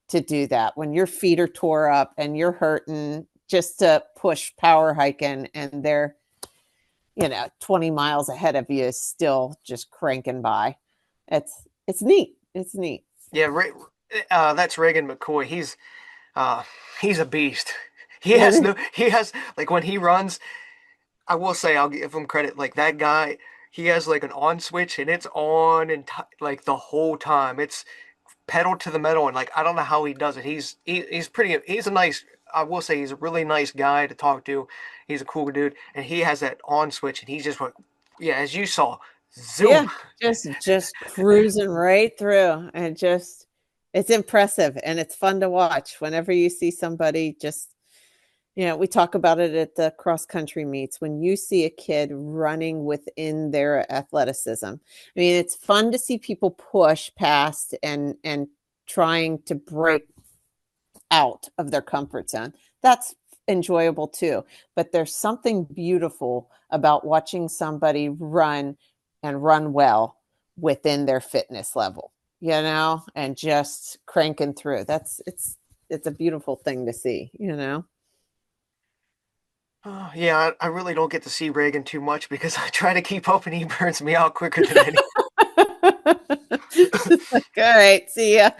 to do that when your feet are tore up and you're hurting just to push power hiking, and they're 20 miles ahead of you, still just cranking by. It's neat. It's neat. Yeah, that's Reagan McCoy. Uh, he's a beast. He has like when he runs. I will say I'll give him credit. Like that guy, he has like an on switch and it's on and like the whole time. It's pedal to the metal and like I don't know how he does it. He's a nice. I will say he's a really nice guy to talk to. He's a cool dude and he has that on switch and he's just went, yeah, as you saw, Yeah, zoom. just cruising right through, and just it's impressive, and it's fun to watch whenever you see somebody just we talk about it at the cross country meets. When you see a kid running within their athleticism, I mean, it's fun to see people push past and trying to break out of their comfort zone. That's enjoyable too. But there's something beautiful about watching somebody run and run well within their fitness level, and just cranking through. It's a beautiful thing to see. Yeah, I really don't get to see Reagan too much because I try to keep up and he burns me out quicker than any. All right, see ya.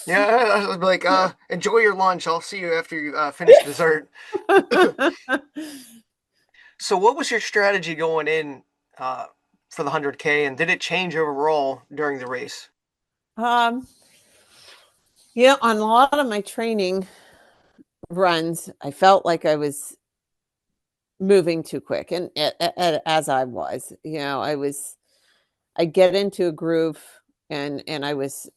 Yeah, I was like, enjoy your lunch. I'll see you after you finish dessert. So, what was your strategy going in uh, for the 100K, and did it change overall during the race? um, on a lot of my training runs, I felt like I was moving too quick, and as I was, I get into a groove, and I was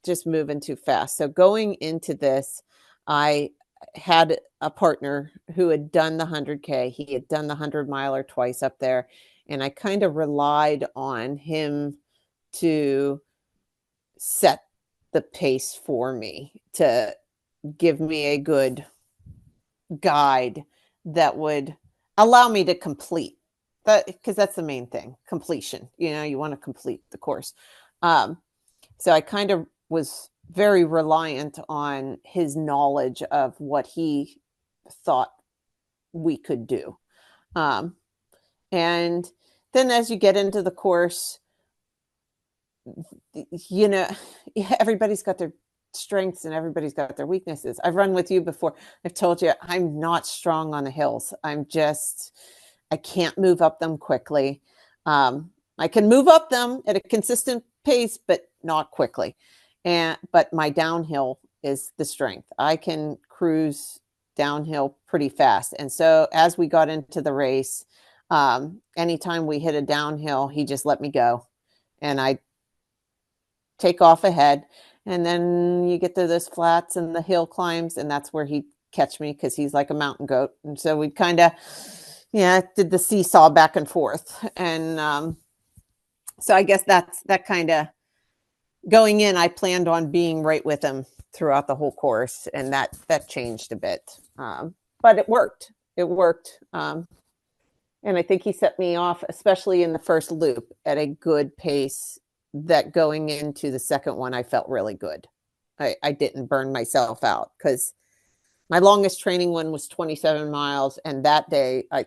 just moving too fast. So going into this, I had a partner who had done the 100K. He had done the 100 miler twice up there, and I kind of relied on him to set the pace for me, to give me a good guide that would allow me to complete that, because that's the main thing, completion. You want to complete the course. So I kind of was very reliant on his knowledge of what he thought we could do. Um, and then as you get into the course, you know, everybody's got their strengths and everybody's got their weaknesses. I've run with you before. I've told you I'm not strong on the hills. I can't move up them quickly. I can move up them at a consistent pace, but not quickly. But my downhill is the strength. I can cruise downhill pretty fast. And so as we got into the race, anytime we hit a downhill, he just let me go, and I take off ahead. And then you get to those flats and the hill climbs, and that's where he'd catch me because he's like a mountain goat. And so we kind of, did the seesaw back and forth. And so I guess that kind of going in, I planned on being right with him throughout the whole course, and that changed a bit. But it worked. It worked. And I think he set me off, especially in the first loop, at a good pace, that going into the second one, I felt really good. I didn't burn myself out, because my longest training one was 27 miles. And that day I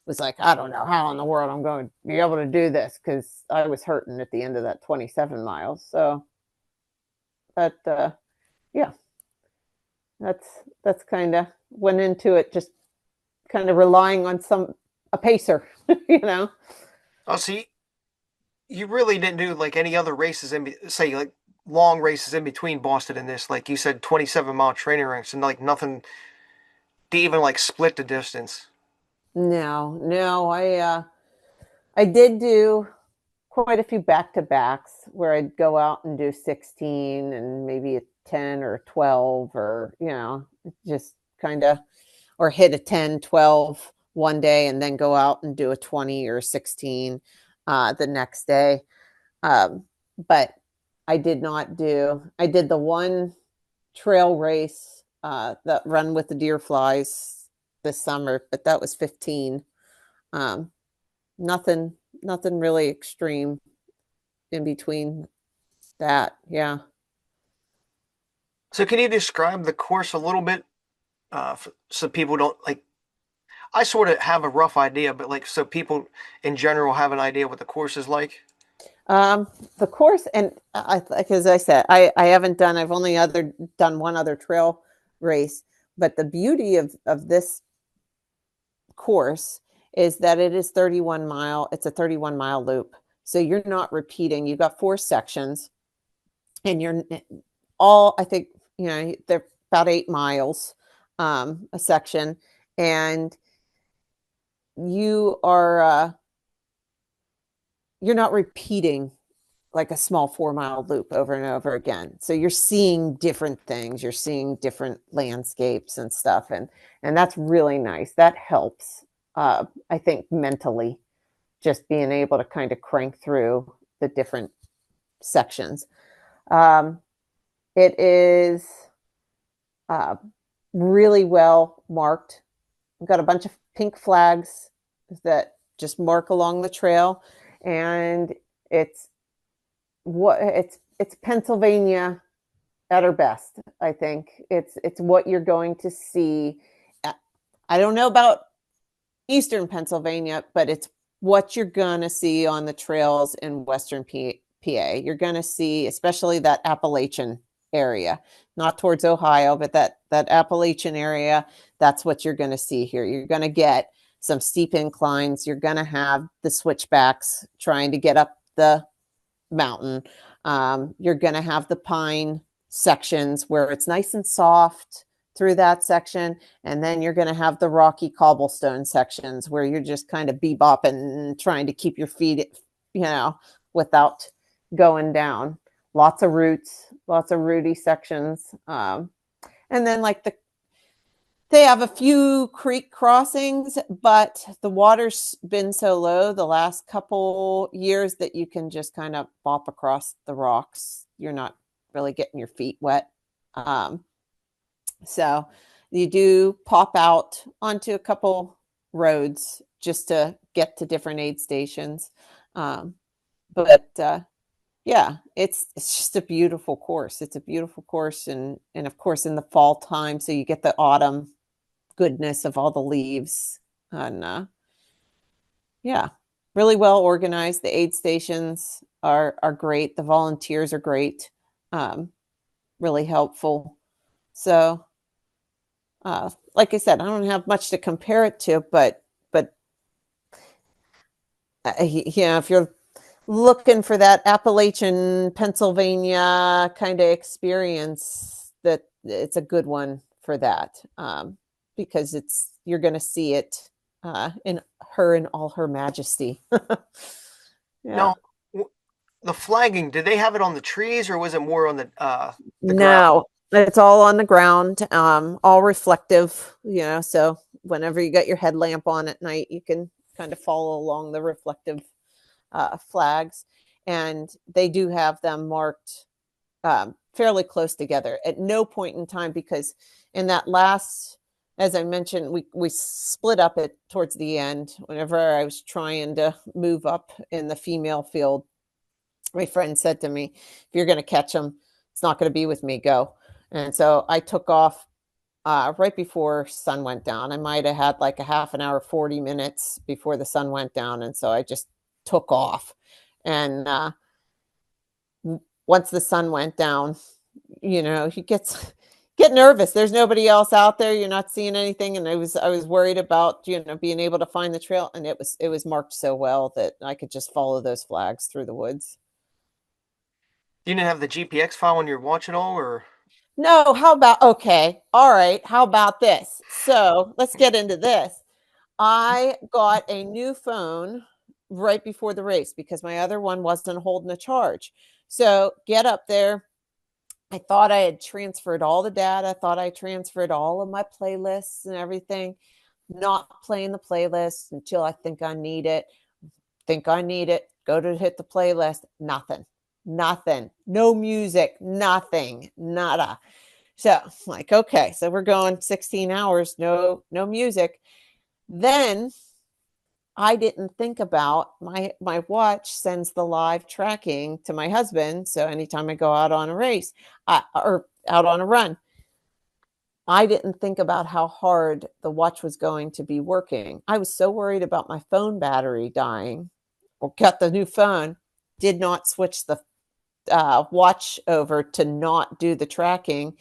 was like, I don't know how in the world I'm going to be able to do this, because I was hurting at the end of that 27 miles. So that, yeah, that's kind of went into it, just kind of relying on a pacer, you know. Oh, see, you really didn't do like any other races say like long races in between Boston and this. Like you said, 27-mile training ranks and like nothing to even like split the distance. No, no, I did do quite a few back to backs where I'd go out and do 16 and maybe a 10 or 12, or, just kind of, or hit a 10, 12 one day and then go out and do a 20 or 16 the next day. Um, but I did the one trail race, that run with the deer flies this summer, but that was 15. Um, nothing, nothing really extreme in between that. Yeah. So can you describe the course a little bit, so people don't like? I sort of have a rough idea, but like so people in general have an idea what the course is like. Um, the course, and like as I said, I haven't done. I've only other done one other trail race, but the beauty of this course is that it is 31 mile. It's a 31-mile loop, so you're not repeating. You got four sections, and you're all. I think they're about 8 miles a section, and you are you're not repeating like a small 4 mile loop over and over again. So you're seeing different things, you're seeing different landscapes and stuff. And that's really nice. That helps, I think, mentally, just being able to kind of crank through the different sections. Um, it is uh, really well marked. We've got a bunch of pink flags that just mark along the trail. And it's it's Pennsylvania at her best. I think it's what you're going to see. I don't know about Eastern Pennsylvania, but it's what you're gonna see on the trails in Western PA. You're gonna see, especially that Appalachian area, not towards Ohio, but that Appalachian area. That's what you're gonna see here. You're gonna get some steep inclines. You're gonna have the switchbacks trying to get up the mountain. You're going to have the pine sections where it's nice and soft through that section. And then you're going to have the rocky cobblestone sections where you're just kind of bebopping, trying to keep your feet, without going down. Lots of roots, lots of rooty sections. And then like they have a few creek crossings, but the water's been so low the last couple years that you can just kind of bop across the rocks. You're not really getting your feet wet. Um, so you do pop out onto a couple roads just to get to different aid stations. Um, but yeah, it's just a beautiful course. It's a beautiful course, and of course in the fall time, so you get the autumn goodness of all the leaves. And yeah, really well organized. The aid stations are great. The volunteers are great. um, really helpful. So like I said, I don't have much to compare it to, but if you're looking for that Appalachian Pennsylvania kind of experience, that it's a good one for that, because you're going to see it in her in all her majesty. Yeah. Now, the flagging, did they have it on the trees or was it more on the ground? No, it's all on the ground, all reflective, so whenever you got your headlamp on at night, you can kind of follow along the reflective flags. And they do have them marked fairly close together at no point in time, because in that last, as I mentioned, we split up it towards the end. Whenever I was trying to move up in the female field, my friend said to me, if you're going to catch them, it's not going to be with me, go. And so I took off right before sun went down. I might have had like a half an hour, 40 minutes before the sun went down. And so I just took off. And once the sun went down, he get nervous. There's nobody else out there. You're not seeing anything. And I was worried about, being able to find the trail. And it was marked so well that I could just follow those flags through the woods. You didn't have the GPX file on your watch at all, or No, how about, okay, all right, how about this? So let's get into this. I got a new phone right before the race because my other one wasn't holding a charge. So get up there. I thought I had transferred all the data. I thought I transferred all of my playlists and everything. Not playing the playlist until I think I need it. Think I need it. Go to hit the playlist. Nothing. Nothing. No music. Nothing. Nada. So I'm like, okay, so we're going 16 hours, no music. Then I didn't think about my watch sends the live tracking to my husband. So anytime I go out on a race or out on a run, I didn't think about how hard the watch was going to be working. I was so worried about my phone battery dying or got the new phone, did not switch the watch over to not do the tracking.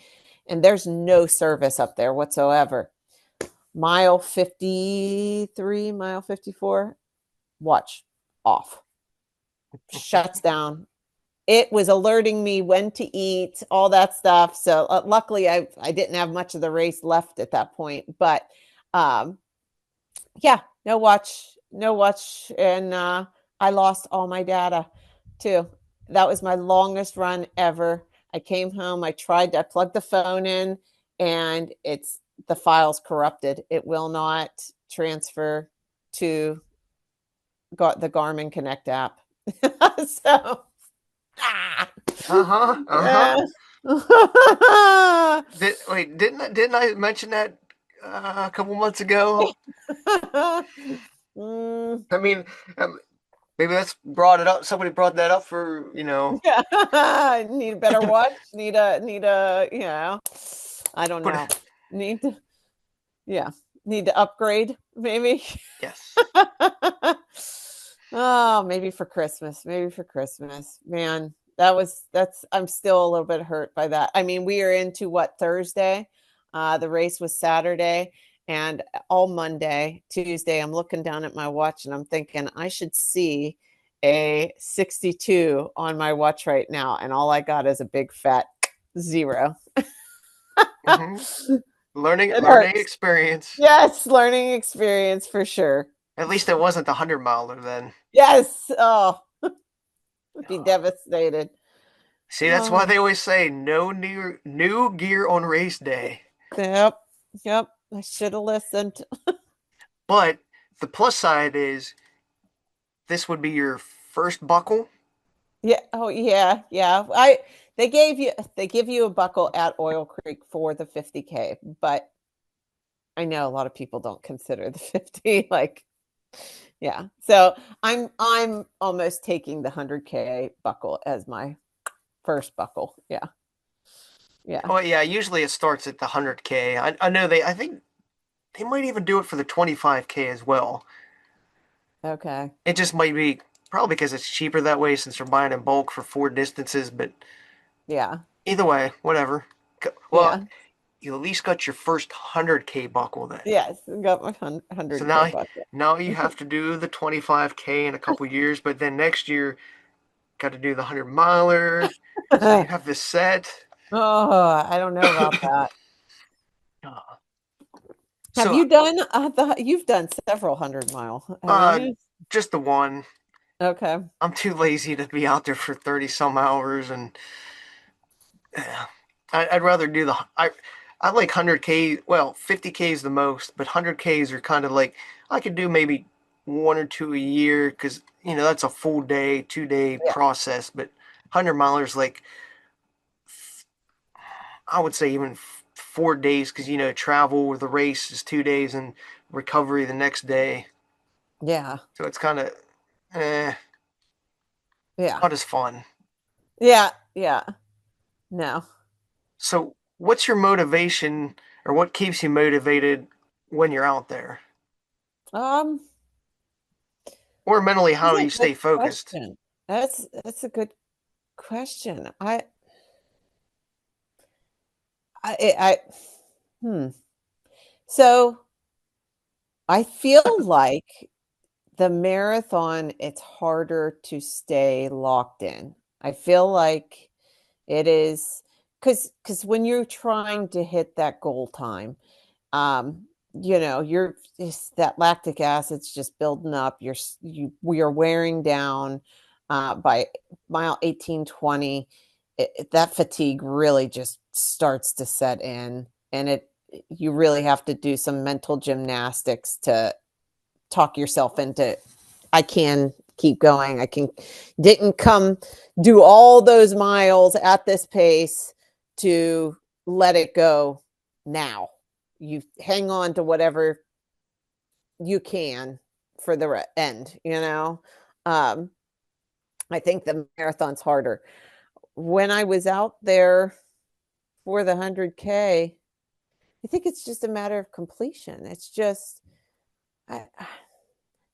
And there's no service up there whatsoever. Mile 53, mile 54, watch off, shuts down. It was alerting me when to eat, all that stuff. So luckily, I didn't have much of the race left at that point. But um, yeah, no watch, no watch, and I lost all my data too. That was my longest run ever. I came home, I plugged the phone in, and it's the file's corrupted. It will not transfer to the Garmin Connect app. So, ah, Uh-huh. Uh-huh. yeah. Didn't I mention that a couple months ago? Mm, I mean, um, maybe that's brought it up. Somebody brought that up for, yeah. Need a better watch. Need a I don't but know. Need to yeah. Need to upgrade maybe. yes. Oh, maybe for Christmas. Maybe for Christmas. Man, that's I'm still a little bit hurt by that. I mean, we are into what, Thursday? The race was Saturday, and all Monday, Tuesday, I'm looking down at my watch and I'm thinking I should see a 62 on my watch right now, and all I got is a big fat zero. hmm Learning It learning hurts. experience. Yes, learning experience for sure. At least it wasn't the 100 miler then. Yes. Oh, I'd be Uh, devastated. See, that's why Oh, they always say no new gear on race day. yep. Yep. I should have listened. But the plus side is this would be your first buckle. Yeah. Oh, yeah. Yeah. They give you a buckle at Oil Creek for the 50K, but I know a lot of people don't consider the 50 like, yeah. So I'm almost taking the 100K buckle as my first buckle. Yeah. Yeah. Oh yeah, usually it starts at the 100K. I know I think they might even do it for the 25K as well. Okay. It just might be probably because it's cheaper that way since you're buying in bulk for 4 distances, but Yeah. either way, whatever. Well, Yeah. you at least got your first 100K buckle then. Yes. Got my So 100K now buckle. now you have to do the 25K in a couple years, but then next year got to do the 100 miler. So you have this set. Oh, I don't know about that. Uh, Have So you done you've done several 100 mile, haven't uh you? just the one. Okay. I'm too lazy to be out there for 30 some hours and I'd rather do I like 100K, well, 50K is the most, but 100Ks are kind of like I could do maybe one or two a year because that's a full day, 2 day Yeah. process. But 100 milers like I would say even 4 days because travel the race is 2 days and recovery the next day. Yeah. So it's kind of eh, Yeah. not as fun. Yeah. Yeah. No. So what's your motivation or what keeps you motivated when you're out there? Um, Or mentally, how that's do a you good stay focused? question. That's a good question. I hmm. So I feel like the marathon, it's harder to stay locked in. I feel like it is because when you're trying to hit that goal time, you're that lactic acid's just building up. We are wearing down by mile 18, 20. That fatigue really just starts to set in, and you really have to do some mental gymnastics to talk yourself into, I can keep going. I can didn't come do all those miles at this pace to let it go now. You hang on to whatever you can for the end. Um, I think the marathon's harder. When I was out there for the 100K, I think it's just a matter of completion. It's just, I,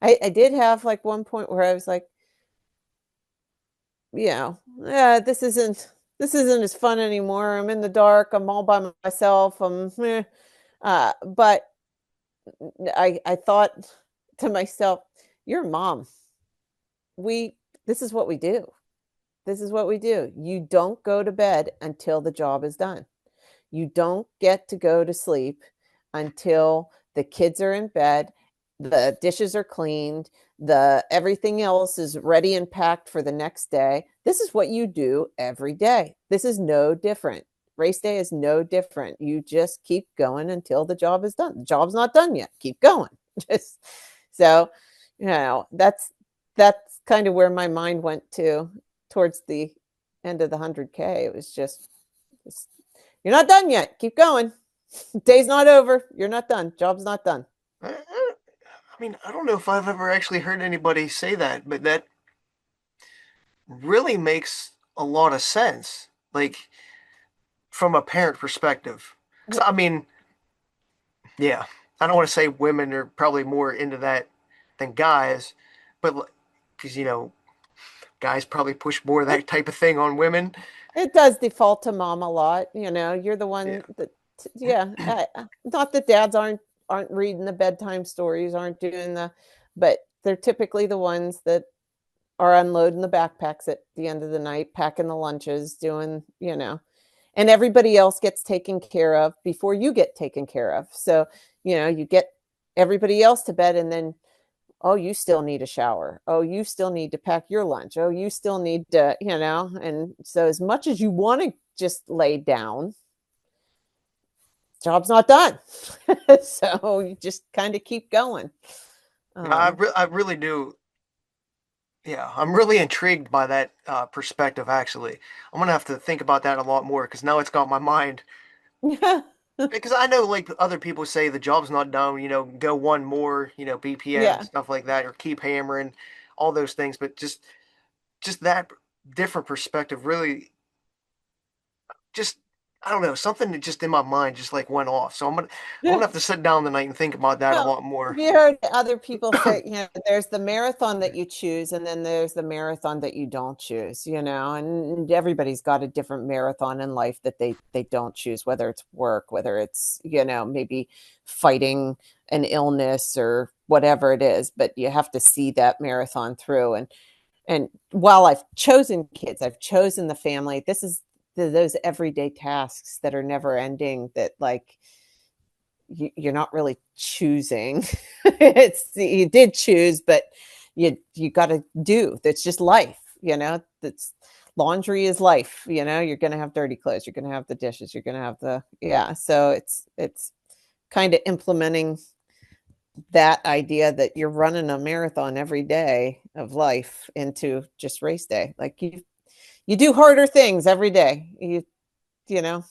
I did have like one point where I was like, this isn't as fun anymore. I'm in the dark. I'm all by myself. But I thought to myself, you're a mom. We this is what we do. This is what we do. You don't go to bed until the job is done. You don't get to go to sleep until the kids are in bed, the dishes are cleaned, the everything else is ready and packed for the next day. This is what you do every day. This is no different. Race day is no different. You just keep going until the job is done. The job's not done yet. Keep going. Just so, that's kind of where my mind went to towards the end of the 100K. It was just, you're not done yet. Keep going. Day's not over. You're not done. Job's not done. I mean, I don't know if I've ever actually heard anybody say that, but that really makes a lot of sense. Like from a parent perspective. 'Cause I mean, yeah, I don't want to say women are probably more into that than guys, but because guys probably push more of It, that type of thing on women. it does default to mom a lot. You're the Yeah. one that, yeah. Not that dads aren't reading the bedtime stories, aren't doing but they're typically the ones that are unloading the backpacks at the end of the night, packing the lunches, doing. And everybody else gets taken care of before you get taken care of. So, you get everybody else to bed, and then, oh, you still need a shower. Oh, you still need to pack your lunch. Oh, you still need to. And so, as much as you want to just lay down, job's not done. So, you just kind of keep going. Um, I really do. Yeah, I'm really intrigued by that perspective, actually. I'm gonna have to think about that a lot more because now it's got my mind. yeah. Because I know, like, other people say the job's not done, go one more, BPM, Yeah. stuff like that, or keep hammering, all those things. But just that different perspective really just, I don't know, something that just in my mind just like went off. So I'm gonna have to sit down tonight and think about that a Well, lot more. have you heard other people say, there's the marathon that you choose, and then there's the marathon that you don't choose, and everybody's got a different marathon in life that they don't choose, whether it's work, whether it's, maybe fighting an illness or whatever it is, but you have to see that marathon through. And while I've chosen kids, I've chosen the family, this is those everyday tasks that are never ending, that like you're not really choosing. It's you did choose, but you got to do. That's just life. That's laundry is life. You're going to have dirty clothes. You're going to have the dishes. You're going to have the yeah. So it's kind of implementing that idea that you're running a marathon every day of life into just race day. Like you do harder things every day. You know,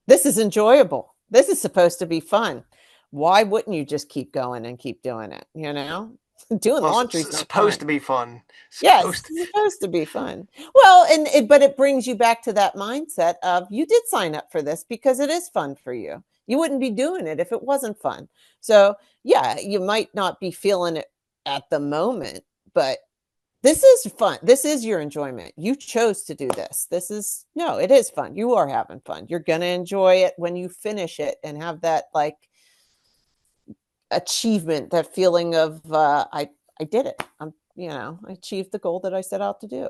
this is enjoyable. This is supposed to be fun. Why wouldn't you just keep going and keep doing it? Doing Well, laundry's not supposed fun. to be fun. Yes, Supposed to. it's supposed to be fun. Well, but it brings you back to that mindset of you did sign up for this because it is fun for you. You wouldn't be doing it if it wasn't fun. So, yeah, you might not be feeling it at the moment, but this is fun. This is your enjoyment. You chose to do this. No, it is fun. You are having fun. You're going to enjoy it when you finish it and have that like achievement, that feeling of I did it. I achieved the goal that I set out to do.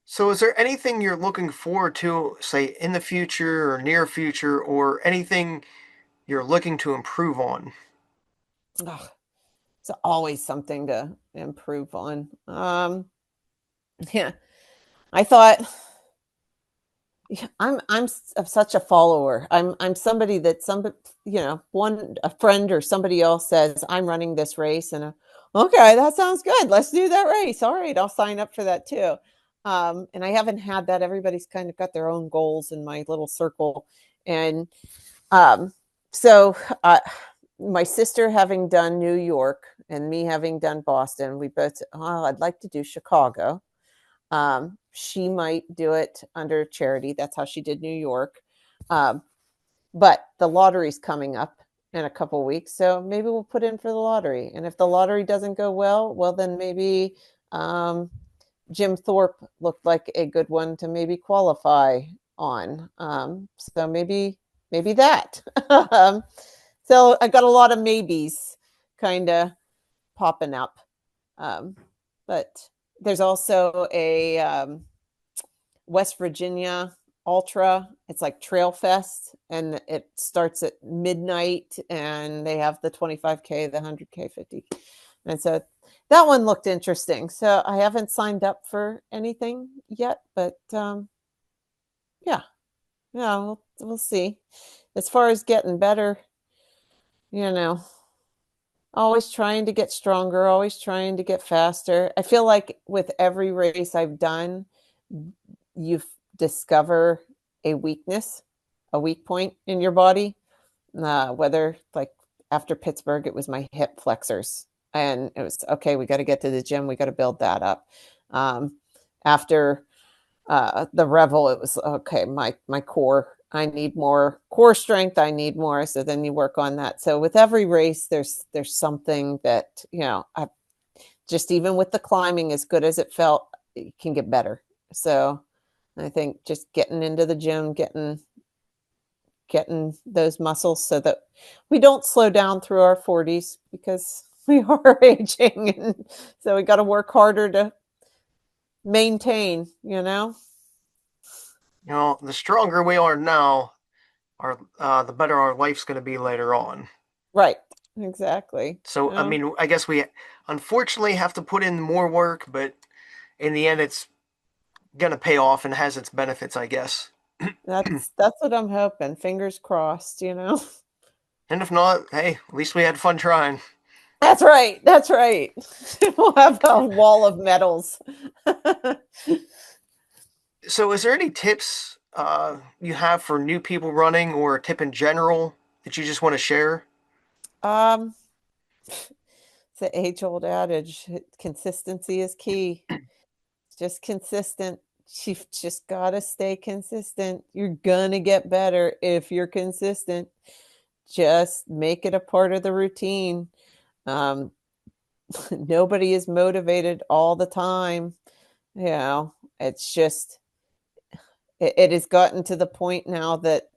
So, is there anything you're looking forward to, say, in the future or near future, or anything you're looking to improve on? Ugh, it's always something to improve on. Yeah, I thought yeah, such a follower. I'm somebody that one a friend or somebody else says I'm running this race, and okay, that sounds good. Let's do that race. All right, I'll sign up for that too. And I haven't had that. Everybody's kind of got their own goals in my little circle, and um, so my sister having done New York and me having done Boston, we both said, oh, I'd like to do Chicago. She might do it under charity. That's how she did New York. Um, but the lottery's coming up in a couple weeks, so maybe we'll put in for the lottery. And if the lottery doesn't go well, then maybe um, Jim Thorpe looked like a good one to maybe qualify on. So maybe that. So I got a lot of maybes kind of popping up. Um, but there's also a West Virginia Ultra. It's like Trail Fest, and it starts at midnight, and they have the 25K, the 100K, 50. And so that one looked interesting. So I haven't signed up for anything yet, but yeah, yeah, we'll see. As far as getting better, you know, always trying to get stronger, always trying to get faster. I feel like with every race I've done, you discover a weakness, a weak point in your body. Whether like after Pittsburgh, it was my hip flexors, and it was okay. We got to get to the gym. We got to build that up. After the Revel, it was okay. My core. I need more core strength. I need more. So then you work on that. So with every race, there's something that I just even with the climbing, as good as it felt, it can get better. So I think just getting into the gym, getting those muscles so that we don't slow down through our 40s because we are aging, and so we got to work harder to maintain. The stronger we are now, the better our life's going to be later on. Right, exactly. So, I mean, I guess we unfortunately have to put in more work, but in the end, it's going to pay off and has its benefits, I guess. That's what I'm hoping. Fingers crossed. And if not, hey, at least we had fun trying. That's right. That's right. We'll have a wall of medals. So, is there any tips you have for new people running, or a tip in general that you just want to share? um, it's the age-old adage: consistency is key. Just consistent. You've just gotta stay consistent. You're gonna get better if you're consistent. Just make it a part of the routine. Um, Nobody is motivated all the time. It's just it has gotten to the point now that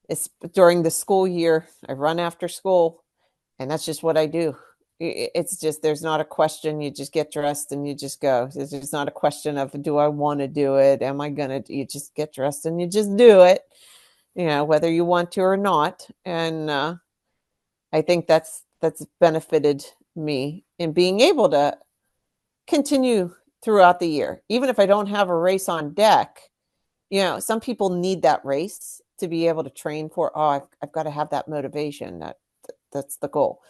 it's during the school year. I run after school, and that's just what I do. It's just there's not a question. You just get dressed and you just go. There's not a question of do I want to do it? Am I gonna? You just get dressed and you just do it. Whether you want to or not. And I think that's benefited me in being able to continue throughout the year, even if I don't have a race on deck. Some people need that race to be able to train for. Oh, I've got to have that motivation. That's the goal.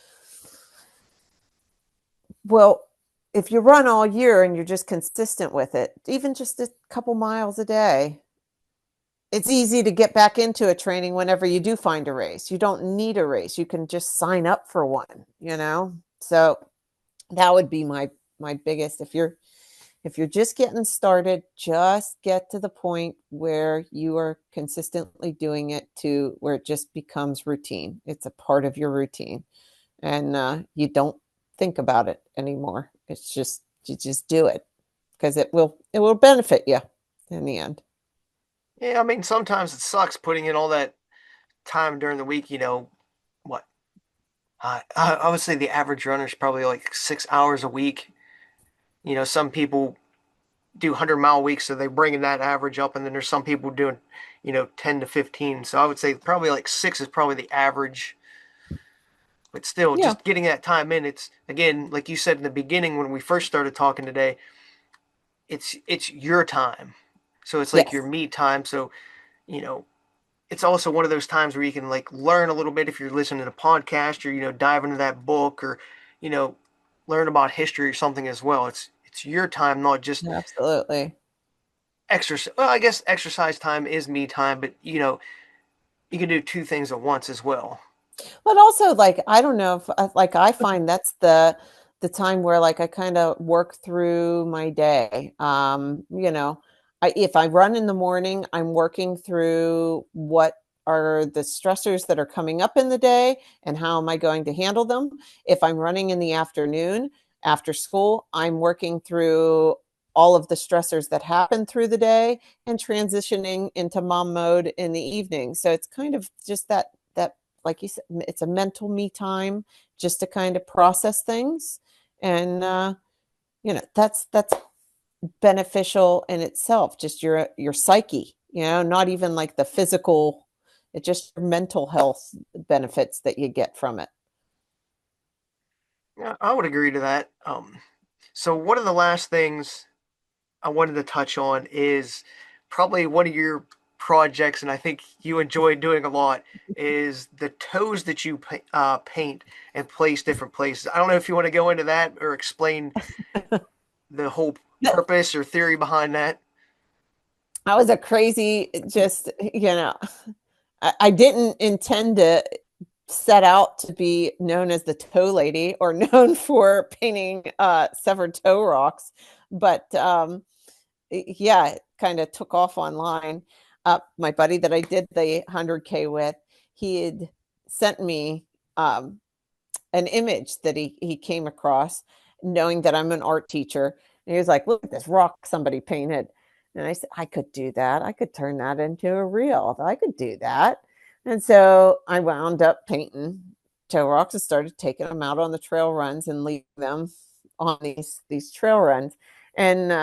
Well, if you run all year and you're just consistent with it, even just a couple miles a day, it's easy to get back into a training whenever you do find a race. You don't need a race. You can just sign up for one. So that would be my biggest. If you're just getting started, just get to the point where you are consistently doing it to where it just becomes routine. It's a part of your routine, and you don't think about it anymore. It's just you just do it because it will benefit you in the end. Yeah, I mean, sometimes it sucks putting in all that time during the week. What? I would say the average runner is probably like 6 hours a week. Some people do 100-mile weeks, so they're bringing that average up. And then there's some people doing, 10 to 15. So I would say probably like 6 is probably the average. But still, Yeah. just getting that time in, it's again, like you said in the beginning when we first started talking today, it's your time. So it's like your Yes. me time. So, you know, it's also one of those times where you can like learn a little bit if you're listening to a podcast or, dive into that book or, you know, learn about history or something as well. It's your time, not just Absolutely. exercise. Well, I guess exercise time is me time, but you can do two things at once as well. But also, like, I don't know if like I find that's the time where like I kind of work through my day. If I run in the morning, I'm working through what are the stressors that are coming up in the day and how am I going to handle them. If I'm running in the afternoon after school, I'm working through all of the stressors that happen through the day and transitioning into mom mode in the evening. So it's kind of just that like you said, it's a mental me time just to kind of process things. And that's beneficial in itself, just your psyche, not even like the physical, it's just your mental health benefits that you get from it. Yeah, I would agree to that. So one of the last things I wanted to touch on is probably one of your projects, and I think you enjoy doing a lot, is the toes that you paint and place different places. I don't know if you want to go into that or explain the whole purpose or theory behind that. I was a crazy, just, I didn't intend to set out to be known as the toe lady or known for painting severed toe rocks, but yeah, it kind of took off online. My buddy that I did the 100K with, he had sent me um, an image that he came across, knowing that I'm an art teacher. And he was like, "Look at this rock somebody painted." And I said, "I could do that. I could turn that into a reel. I could do that." And so I wound up painting toe rocks and started taking them out on the trail runs and leaving them on these trail runs. And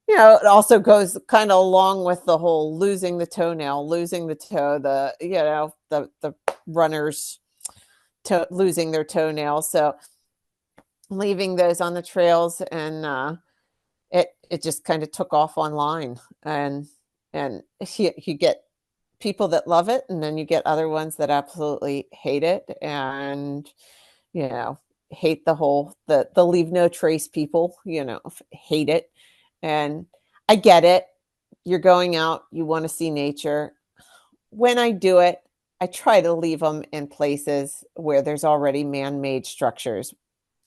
it also goes kind of along with the whole losing the toenail, losing the toe, the runners losing their toenails. So leaving those on the trails, and it just kind of took off online, and you get people that love it, and then you get other ones that absolutely hate it, and you know hate the leave no trace people, hate it. And I get it. You're going out, you want to see nature. When I do it, I try to leave them in places where there's already man-made structures.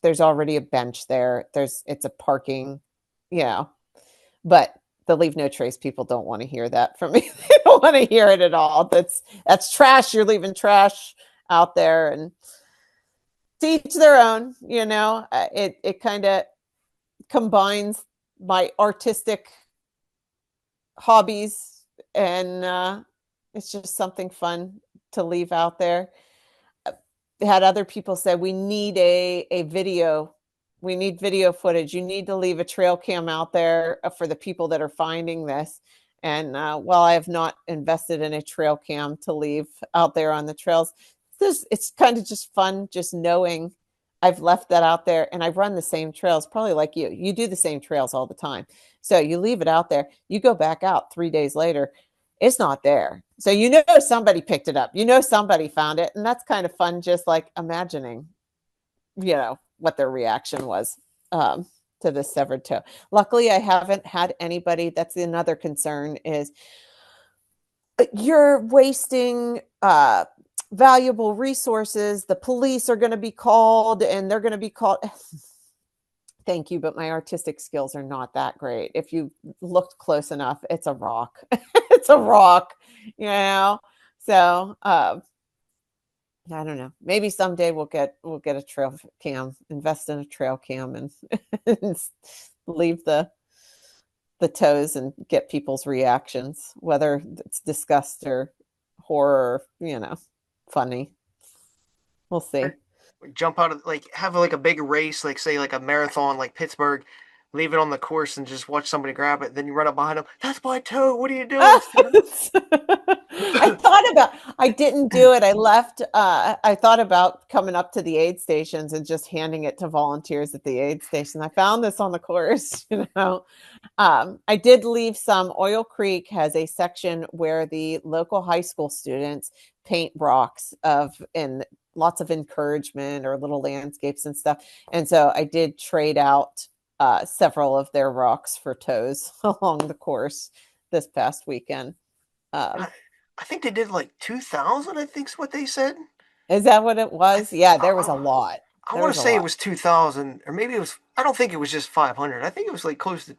There's already a bench there. It's a parking, you know. But the leave no trace people don't want to hear that from me. They don't want to hear it at all. That's trash. You're leaving trash out there, and to each their own. It kind of combines my artistic hobbies, and it's just something fun to leave out there. Had other people said we need a video, we need video footage, you need to leave a trail cam out there for the people that are finding this. And while I have not invested in a trail cam to leave out there on the trails, it's kind of just fun just knowing I've left that out there. And I run the same trails, probably like you do the same trails all the time. So you leave it out there, you go back out 3 days later, it's not there. So somebody picked it up. Somebody found it. And that's kind of fun, just like imagining, what their reaction was um, to this severed toe. Luckily, I haven't had anybody. That's another concern is you're wasting valuable resources. The police are going to be called and they're going to be called. Thank you, but my artistic skills are not that great. If you looked close enough, it's a rock. It's a rock, you know. So I don't know. Maybe someday we'll get a trail cam, invest in a trail cam, and, and leave the toes and get people's reactions, whether it's disgust or horror, funny. We'll see. Jump out of like have like a big race, like say like a marathon, like Pittsburgh. leave it on the course and just watch somebody grab it. Then you run up behind them. That's my toe. What are you doing? I thought about I didn't do it. I left I thought about coming up to the aid stations and just handing it to volunteers at the aid station. I found this on the course, you know. I did leave some. Oil Creek has a section where the local high school students paint rocks of and lots of encouragement or little landscapes and stuff. And so I did trade out several of their rocks for toes along the course this past weekend. Um, I, I think they did like 2,000. I think's what they said. is that what it I was? th- Yeah, there was a lot. I There want was to a say it lot. was 2,000, or maybe it was. I don't think it was just 500. I think it was like close to.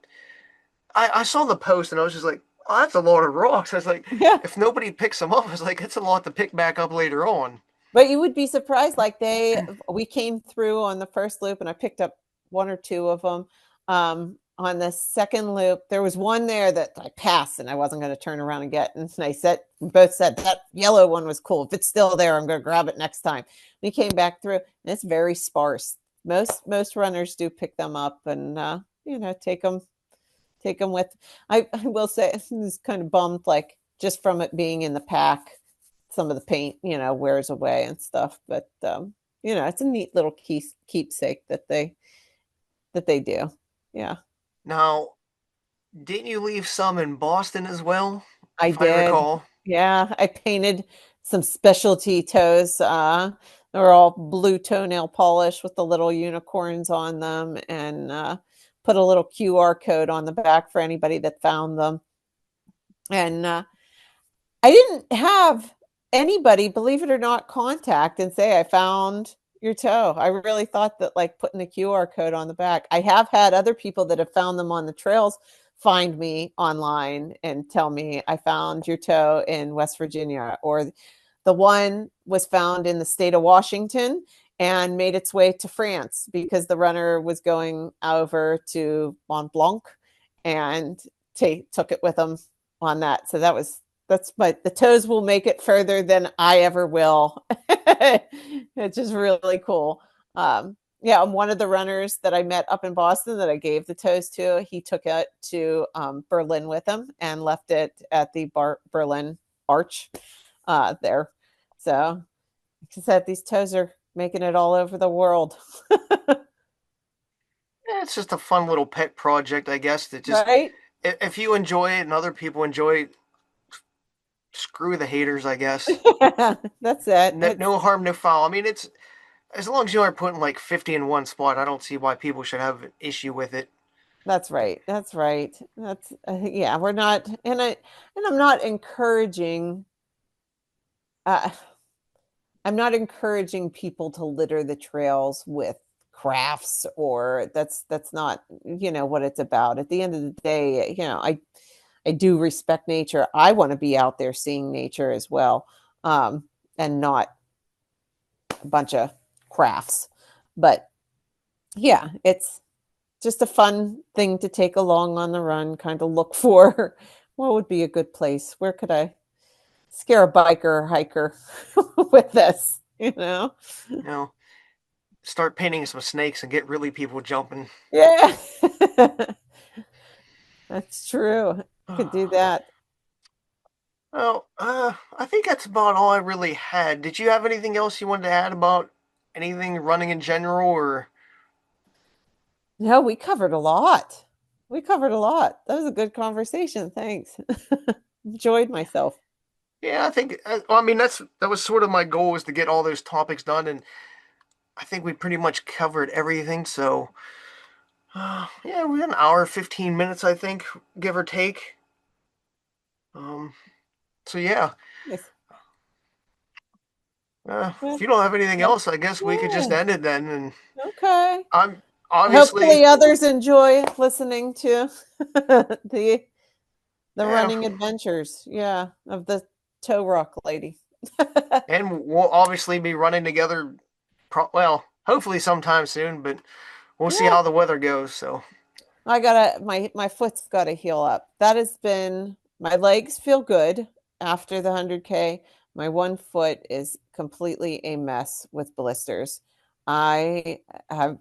I saw the post and I was just like, oh, that's a lot of rocks. I was like, Yeah. if nobody picks them up, I was like, it's a lot to pick back up later on. But you would be surprised. Like we came through on the first loop, and I picked up one or two of them. On the second loop, there was one there that I passed, and I wasn't going to turn around and get. And I said, both said that yellow one was cool. If it's still there, I'm going to grab it next time. We came back through, and it's very sparse. Most runners do pick them up and take them with. I will say, I was kind of bummed, like just from it being in the pack some of the paint, wears away and stuff. But it's a neat little keepsake that they do. Yeah, Now, didn't you leave some in Boston as well, I if I did. recall? Yeah, I painted some specialty toes. They were all blue toenail polish with the little unicorns on them, and put a little QR code on the back for anybody that found them. And I didn't have anybody, believe it or not, contact and say, I found your toe. I really thought that like putting a QR code on the back. I have had other people that have found them on the trails find me online and tell me, I found your toe in West Virginia, or the one was found in the state of Washington and made its way to France because the runner was going over to Mont Blanc and took it with them on that. So that's the toes will make it further than I ever will. It's just really cool. Yeah, one of the runners that I met up in Boston that I gave the toes to, he took it to Berlin with him and left it at the Berlin Arch there. So, like I said, these toes are making it all over the world. Yeah, it's just a fun little pet project, I guess. That just Right? if you enjoy it and other people enjoy it, screw the haters, I guess. That's it. No, no harm, no foul. I mean, it's as long as you aren't putting like 50 in one spot, I don't see why people should have an issue with it. That's right. That's right. That's yeah. We're not, and I'm not encouraging. Uh, I'm not encouraging people to litter the trails with crafts, or that's not what it's about. At the end of the day, I do respect nature. I want to be out there seeing nature as well, and not a bunch of crafts. But yeah, it's just a fun thing to take along on the run, kind of look for what would be a good place. Where could I scare a biker or hiker with this? You know, start painting some snakes and get really people jumping. Yeah, that's true. Could do that. Well, I think that's about all I really had. Did you have anything else you wanted to add about anything running in general, or? No, we covered a lot. We covered a lot. That was a good conversation. Thanks. Enjoyed myself. Yeah, I think. Well, I mean, that was sort of my goal, was to get all those topics done, and I think we pretty much covered everything. So, yeah, we're an hour 15 minutes, I think, give or take. Um, so yeah, Yes. if Well, you don't have anything else, I guess we could just yeah. end it then. And Okay. I'm obviously, Hopefully others enjoy listening to the yeah, running adventures, yeah, of the tow rock lady. and we'll obviously be running together. Well, hopefully sometime soon, but we'll see Yeah. how the weather goes. So, My foot's gotta heal up. That has been my legs feel good after the 100K. My one foot is completely a mess with blisters. I have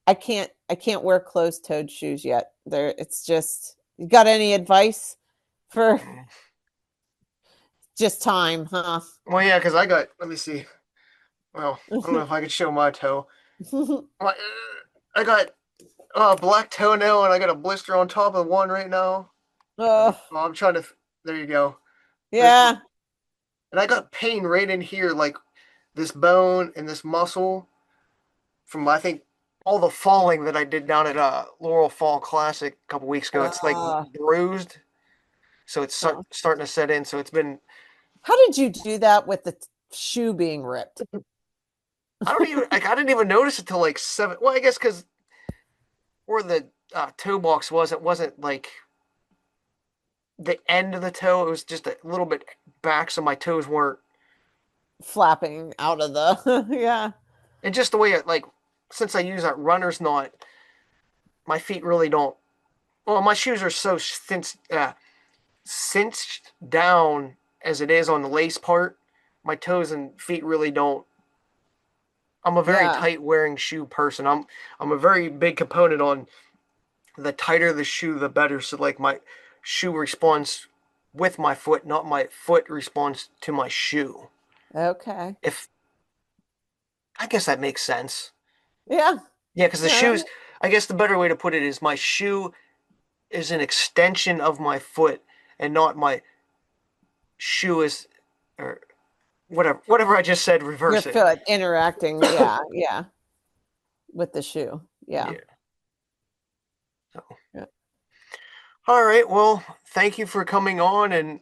I can't wear closed-toed shoes yet. There it's just you got any advice for Mm. just time, huh? Well, yeah, because I got, let me see. Well, I don't know if I could show my toe. I got a black toenail and I got a blister on top of one right now. Oh, Well, I'm trying to, there you go. There's, yeah. and I got pain right in here, like this bone and this muscle from, I think, all the falling that I did down at Laurel Fall Classic a couple weeks ago. It's like Uh, bruised, so it's oh. starting to set in. So it's been, How did you do that with the shoe being ripped? I don't even, like, I didn't even notice it till like seven. Well, I guess because where the toe box was, it wasn't like the end of the toe. It was just a little bit back, so my toes weren't. Flapping out of the yeah. And just the way it, like, since I use that runner's knot, my feet really don't. Well, my shoes are so cinched down as it is on the lace part. My toes and feet really don't. I'm a very Yeah. tight wearing shoe person. I'm a very big component on the tighter the shoe, the better. So like my shoe responds with my foot, not my foot responds to my shoe. Okay. If I guess that makes sense. Yeah. Yeah, because the Yeah. shoes, I guess the better way to put it is my shoe is an extension of my foot and not my shoe is, or whatever I just said, Your reverse it. foot interacting, yeah, yeah, with the shoe. Yeah. Yeah. So, Yeah. all right. Well, thank you for coming on, and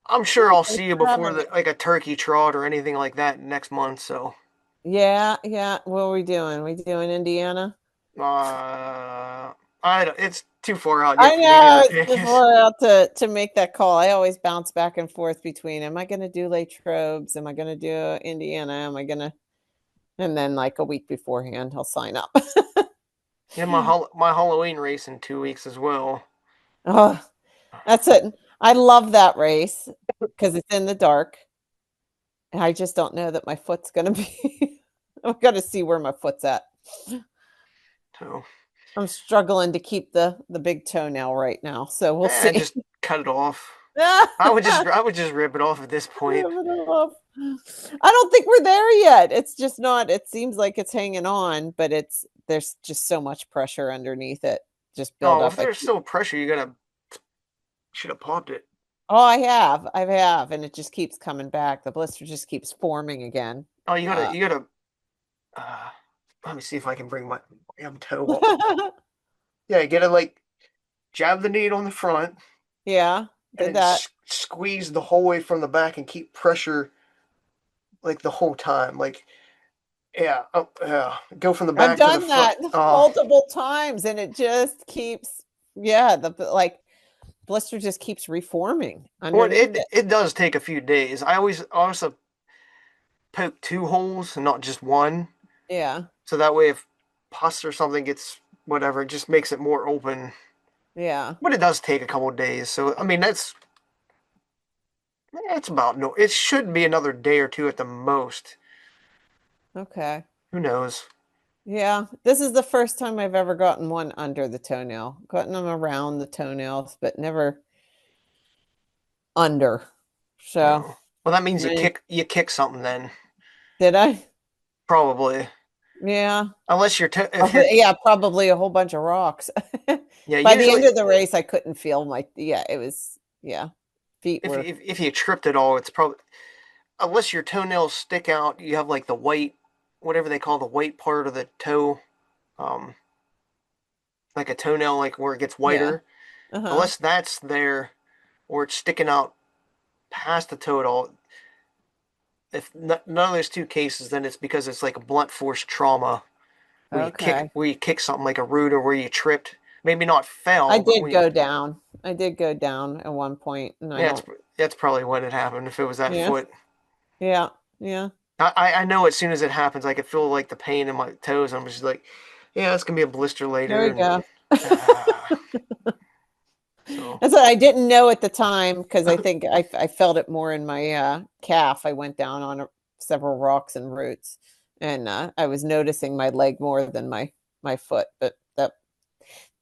I'm sure Yeah, I'll thanks see you for before having the me. like a turkey trot or anything like that next month. So, Yeah, yeah. What are we doing? We doing Indiana? I don't, it's too far out I yet for me to know even it's pick just it. far out to make that call. I always bounce back and forth between am I going to do Latrobes? Am I going to do Indiana? Am I going to? And then like a week beforehand, I'll sign up. Yeah, my Halloween race in 2 weeks as well. Oh, that's it. I love that race because it's in the dark. And I just don't know that my foot's going to be. I've got to see where my foot's at. So, I'm struggling to keep the big toenail right now, so we'll see. just cut it off. I would just rip it off at this point. I don't think we're there yet. It's just not. It seems like it's hanging on, but there's just so much pressure underneath it, just build Oh, up. if there's still pressure, you gotta should have popped it. Oh, I have, and it just keeps coming back. The blister just keeps forming again. Oh, you gotta Uh, you gotta. Uh, Let me see if I can bring my damn toe up. Yeah, you gotta like jab the needle in the front yeah, and did then that. squeeze the whole way from the back and keep pressure like the whole time. Like yeah, oh, yeah. Go from the I've back to the done front. that multiple times, and it just keeps. Yeah, the like blister just keeps reforming Well, underneath it it. it does take a few days. I always also poke two holes and not just one, Yeah, so that way if pus or something gets whatever, it just makes it more open. yeah. But it does take a couple of days. So I mean that's about no. It should be another day or two at the most. Okay. Who knows? Yeah, this is the first time I've ever gotten one under the toenail. Gotten them around the toenails, but never under. So, No. Well, that means you eh, kick something then did I? probably. Yeah. Unless you're if Oh, you're yeah, probably a whole bunch of rocks. yeah By the end usually of the race, I couldn't feel yeah, it was, yeah, feet if were, if you tripped at all, it's probably unless your toenails stick out, you have like the white whatever they call the white part of the toe, um, like a toenail like where it gets yeah. whiter. Uh-huh. Unless that's there or it's sticking out past the toe at all, if none of those two cases, then it's because it's like a blunt force trauma Okay. where you kick something like a root or where you tripped. Maybe not I fell, but did when you go down. I did go down at one point, and I yeah, don't, that's probably what had happened if it was that yeah, foot. yeah, yeah. I know as soon as it happens, I could feel like the pain in my toes. I'm just like, yeah, it's gonna be a blister There later, we and go. so That's what I didn't know at the time because I think I felt it more in my calf. I went down on several rocks and roots, and I was noticing my leg more than my my foot. But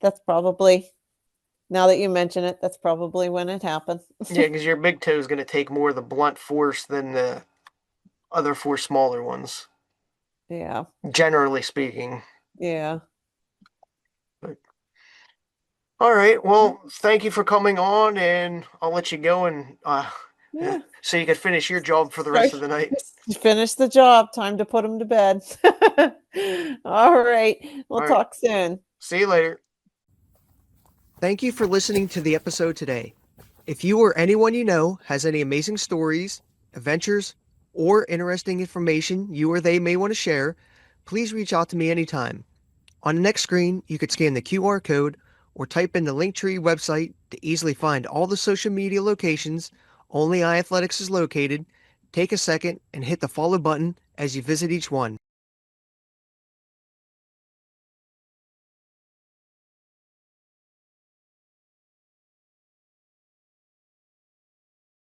that's probably, now that you mention it, that's probably when it happened. Yeah, because your big toe is going to take more of the blunt force than the other four smaller ones, Yeah. generally speaking. Yeah. But, all right. Well, thank you for coming on, and I'll let you go and Yeah. so you can finish your job for the rest Start, of the night. finish the job. Time to put them to bed. All right. We'll All right. talk soon. See you later. Thank you for listening to the episode today. If you or anyone you know has any amazing stories, adventures, or interesting information you or they may want to share, please reach out to me anytime. On the next screen, you could scan the QR code or type in the Linktree website to easily find all the social media locations Only iAthletics is located. Take a second and hit the follow button as you visit each one.